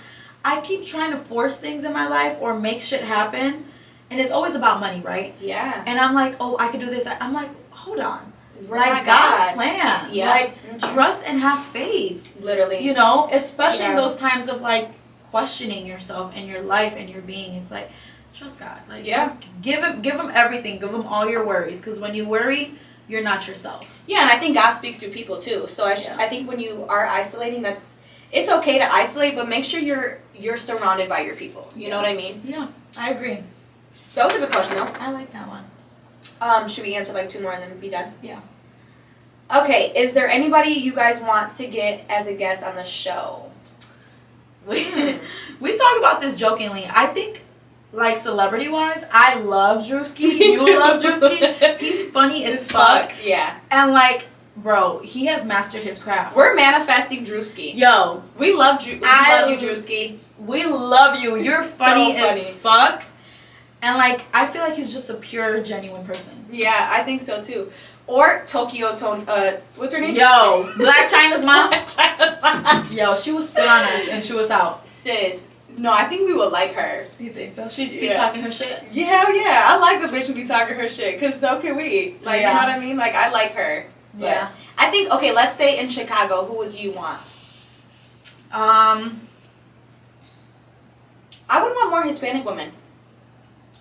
I keep trying to force things in my life or make shit happen, and it's always about money, right? Yeah. And I'm like, oh, I could do this. I'm like, hold on. Like God's plan. Yeah. Like, trust and have faith. Literally. You know, especially in those times of like questioning yourself and your life and your being. It's like, trust God. Like, just give him everything. Give him all your worries. Because when you worry, you're not yourself. Yeah, and I think God speaks through people too. So I think when you are isolating, it's okay to isolate, but make sure you're surrounded by your people. You know what I mean? Yeah, I agree. That was a good question, though. I like that one. Should we answer like 2 more and then be done? Yeah. Okay, is there anybody you guys want to get as a guest on the show? We talk about this jokingly. I think, like, celebrity-wise, I love Drewski. You love Drewski. He's funny as fuck. Yeah. And, like, bro, he has mastered his craft. We're manifesting Drewski. Yo. We love you, Drewski. We love you. You're funny as fuck. And, like, I feel like he's just a pure, genuine person. Yeah, I think so, too. Or Tokyo Tone, what's her name? Yo, Black China's mom. Yo, she was spit on us and she was out. Sis, no, I think we would like her. You think so? She'd be talking her shit? Yeah, I like this bitch who be talking her shit, because so can we. Like, you know what I mean? Like, I like her. But yeah. I think, okay, let's say in Chicago, who would you want? I would want more Hispanic women.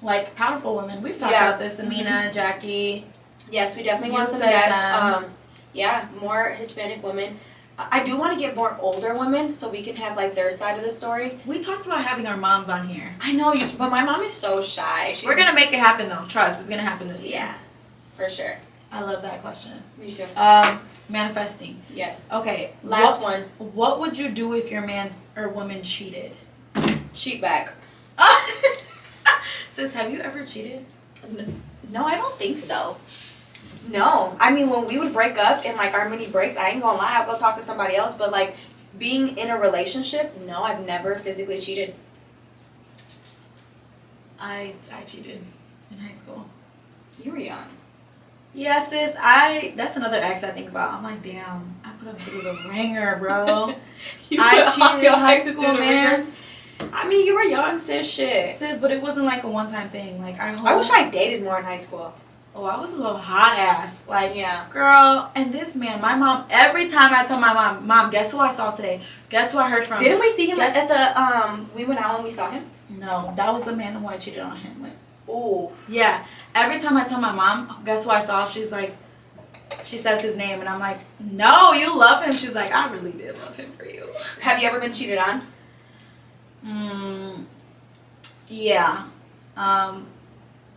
Like, powerful women. We've talked about this. Amina, Jackie. Yes, we definitely want some guests. More Hispanic women. I do want to get more older women so we can have like their side of the story. We talked about having our moms on here. I know you, but my mom is so shy. We're gonna make it happen though. Trust, it's gonna happen this year. Yeah, for sure. I love that question. Me too. Manifesting. Yes. Okay. Last one. What would you do if your man or woman cheated? Cheat back. Sis, have you ever cheated? No, I don't think so. No. I mean, when we would break up in, like, our mini breaks, I ain't gonna lie, I'd go talk to somebody else. But, like, being in a relationship, no, I've never physically cheated. I cheated in high school. You were young. Yeah, sis, that's another ex I think about. I'm like, damn, I put him through the ringer, bro. I cheated in high school, man. I mean, you were young, sis, shit. Sis, but it wasn't like a one-time thing. Like, I wish I dated more in high school. Oh, I was a little hot ass. Like, yeah. Girl, and this man, my mom, every time I tell my mom, guess who I saw today? Guess who I heard from? Didn't we see him at the, we went out when we saw him? No, that was the man who I cheated on him with. Ooh. Yeah. Every time I tell my mom, guess who I saw? She's like, she says his name, and I'm like, no, you love him. She's like, I really did love him for you. Have you ever been cheated on? Yeah.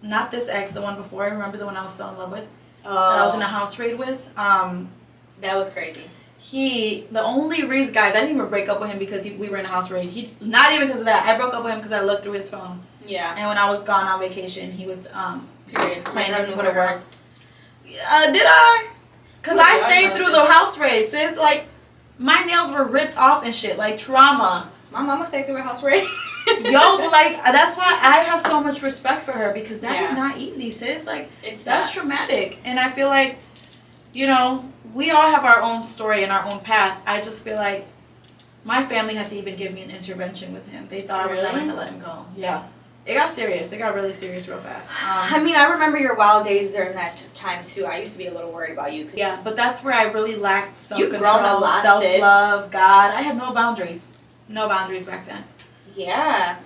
Not this ex, the one before. Remember the one I was so in love with? That I was in a house raid with? That was crazy. The only reason, guys, I didn't even break up with him because we were in a house raid. Not even because of that. I broke up with him because I looked through his phone. Yeah. And when I was gone on vacation, he was period. Playing him with a work. Did I? Because I stayed through the house raid, sis. Like, my nails were ripped off and shit. Like, trauma. My mama stayed through a house raid. Yo, but like, that's why I have so much respect for her, because that is not easy, sis. Like, that's traumatic. And I feel like, you know, we all have our own story and our own path. I just feel like my family had to even give me an intervention with him. They thought I was not going to let him go. Yeah. It got serious. It got really serious real fast. I mean, I remember your wild days during that time, too. I used to be a little worried about you. Yeah, but that's where I really lacked self-control, You've grown a lot, self-love, God. I had no boundaries. No boundaries back then. Yeah.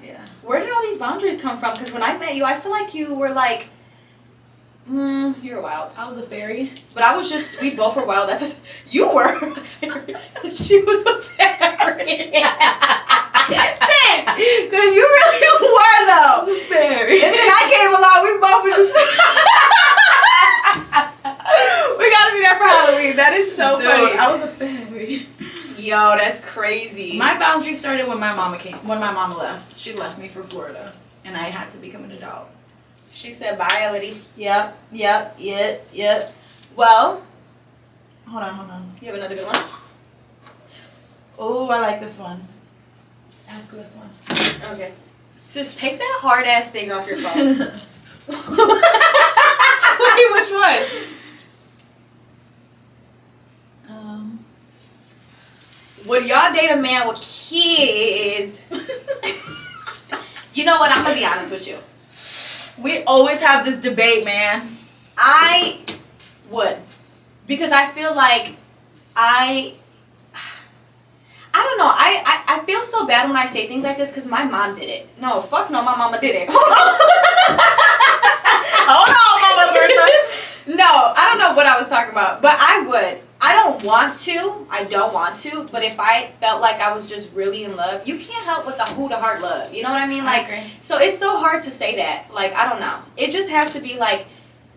Where did all these boundaries come from? Because when I met you, I feel like you were like, you're wild. I was a fairy. But I was just, we both were wild. You were a fairy. She was a fairy. Because you really were, though. I was a fairy. And then I came along, we both were just... We gotta be there for Halloween. That is so funny. I was a fairy. Yo, that's crazy. My boundary started when my mama left. She left me for Florida, and I had to become an adult. She said, bye, Elodie. Yep. Well, hold on. You have another good one? Oh, I like this one. Ask this one. Okay. Sis, take that hard ass thing off your phone. Wait, which one? would y'all date a man with kids? You know what? I'm gonna be honest with you. We always have this debate, man. I would, because I feel like I don't know. I feel so bad when I say things like this because my mom did it. No, fuck no, my mama did it. Hold on, Mama Bertha. No, I don't know what I was talking about, but I would. I don't want to, but if I felt like I was just really in love, you can't help but the heart love. You know what I mean? Like, I agree. So it's so hard to say that. Like, I don't know. It just has to be like,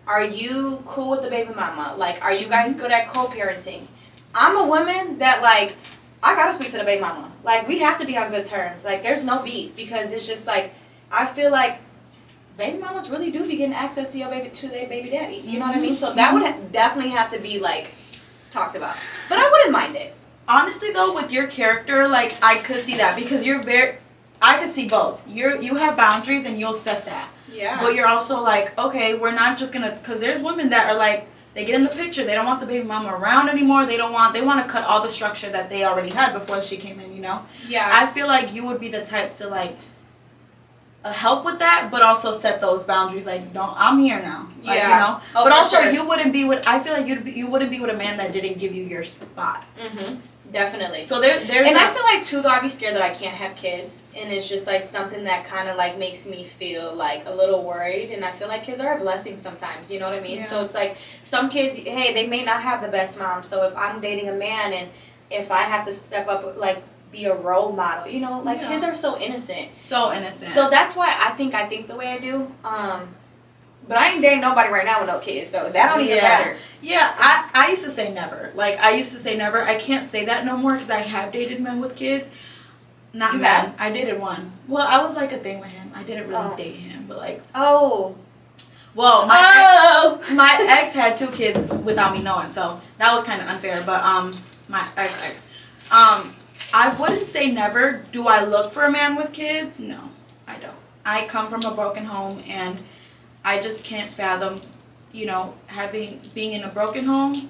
are you cool with the baby mama? Like, are you guys good at co-parenting? I'm a woman that, like, I gotta speak to the baby mama. Like, we have to be on good terms. Like, there's no beef because it's just like, I feel like baby mamas really do be getting access to their baby daddy. You know what I mean? So that would definitely have to be, like, talked about. But I wouldn't mind it. Honestly, though, with your character, like, I could see that because I could see both. You have boundaries and you'll set that. Yeah. But you're also like, okay, we're not just gonna, because there's women that are like, they get in the picture, they don't want the baby mama around anymore, they want to cut all the structure that they already had before she came in, you know? Yeah. I feel like you would be the type to, like, help with that, but also set those boundaries, like, don't, I'm here now. Like, yeah. You know? Oh, but also, sure. you wouldn't be with, I feel like you wouldn't be with a man that didn't give you your spot. Mm-hmm. Definitely. So there's and I feel like too though I'd be scared that I can't have kids, and it's just like something that kind of like makes me feel like a little worried, and I feel like kids are a blessing sometimes, you know what I mean? Yeah. So it's like some kids, hey, they may not have the best mom, so if I'm dating a man and if I have to step up, like, be a role model, you know, like, kids are so innocent. So innocent. So that's why I think the way I do. But I ain't dating nobody right now with no kids, so that don't even matter. Yeah, I used to say never. Like, I used to say never. I can't say that no more because I have dated men with kids. Not you men. have? I dated one. Well, I was like a thing with him. I didn't really date him, but like. Oh. Well, my ex had 2 kids without me knowing, so that was kind of unfair. But my ex. I wouldn't say never. Do I look for a man with kids? No, I don't. I come from a broken home, and I just can't fathom, you know, being in a broken home.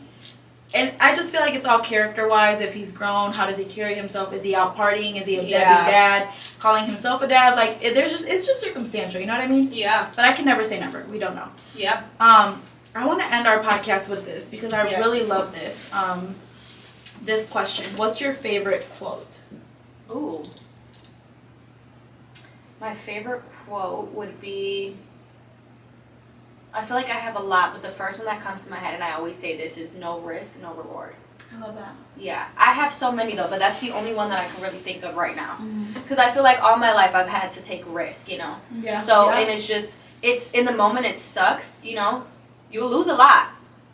And I just feel like it's all character-wise. If he's grown, how does he carry himself? Is he out partying? Is he a deadbeat dad? Calling himself a dad? Like, it's just circumstantial, you know what I mean? Yeah. But I can never say never. We don't know. Yeah. I want to end our podcast with this because I really love this. This question. What's your favorite quote? Ooh. My favorite quote would be, I feel like I have a lot, but the first one that comes to my head, and I always say this, is no risk, no reward. I love that. Yeah. I have so many, though, but that's the only one that I can really think of right now. Because I feel like all my life I've had to take risk, you know? Yeah. So, and it's in the moment, it sucks, you know? You lose a lot,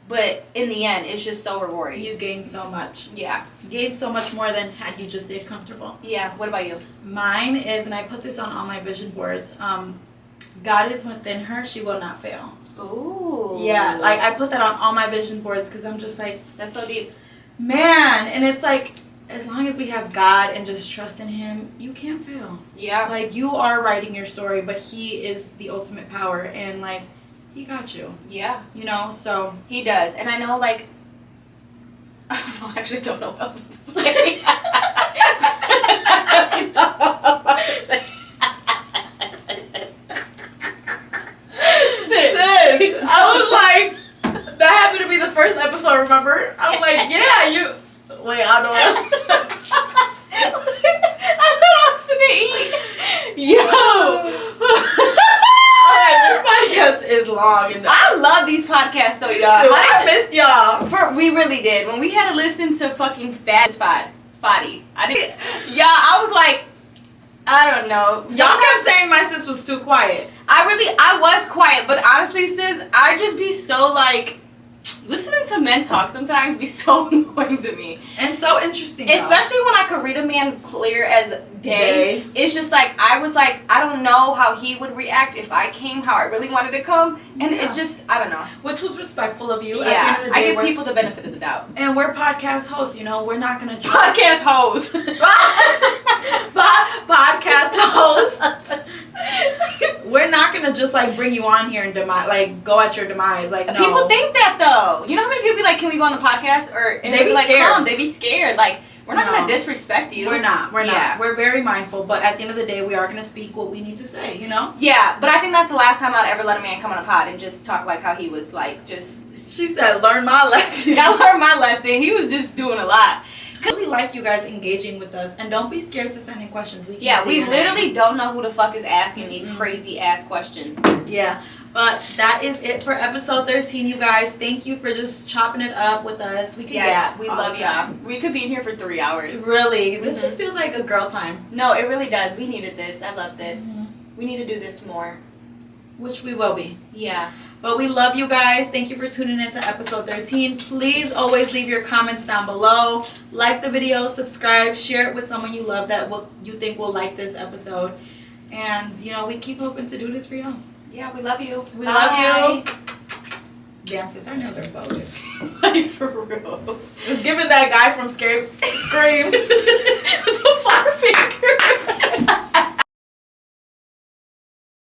but in the end, it's just so rewarding. You gain so much. Yeah. You gain so much more than had you just stayed comfortable. Yeah. What about you? Mine is, and I put this on all my vision boards, God is within her, she will not fail. Ooh. Yeah, like I put that on all my vision boards because I'm just like, that's so deep. Man, and it's like, as long as we have God and just trust in Him, you can't fail. Yeah. Like, you are writing your story, but He is the ultimate power, and like, He got you. Yeah. You know, so. He does. And I know, like, I actually don't know what else to say. I was like, that happened to be the first episode, remember? I was like, yeah, you. Wait, I don't know. I thought I was finna eat. Yo. Alright, this podcast is long. And I love these podcasts, though, y'all. I missed y'all. We really did. When we had to listen to fucking Fadi. I was like, I don't know. Y'all kept saying my sis was too quiet. I was quiet, but honestly, sis, I just be so like, listening to men talk sometimes be so annoying to me. And so interesting. Especially when I could read a man clear as day. It's just like, I was like, I don't know how he would react if I came how I really wanted to come. And it just, I don't know. Which was respectful of you. Yeah, at the end of the day, I give people the benefit of the doubt. And we're podcast hosts, you know, we're not going to... Podcast hosts. Podcast hosts. We're not gonna just like bring you on here and go at your demise. Like, no. People think that though. You know how many people be like, "Can we go on the podcast?" And they be like, scared. "Come." They be scared. Like, We're not going to disrespect you. We're not. We're very mindful, but at the end of the day, we are going to speak what we need to say, you know? Yeah, but I think that's the last time I'd ever let a man come on a pod and just talk like how he was like just... She said, learn my lesson. I learned my lesson. He was just doing a lot. I really like you guys engaging with us, and don't be scared to send in questions. We literally don't know who the fuck is asking these crazy ass questions. Yeah, but that is it for episode 13, you guys. Thank you for just chopping it up with us. We love y'all. We could be in here for 3 hours. Really, this just feels like a girl time. No, it really does. We needed this. I love this. We need to do this more, which we will be. Yeah. But we love you guys. Thank you for tuning in to episode 13. Please always leave your comments down below. Like the video, subscribe, share it with someone you love that you think will like this episode. And, you know, we keep hoping to do this for y'all. Yeah, we love you. We love you. Damn, sis, our nails are bogus. Like, for real. It's giving that guy from Scream. The 4 finger.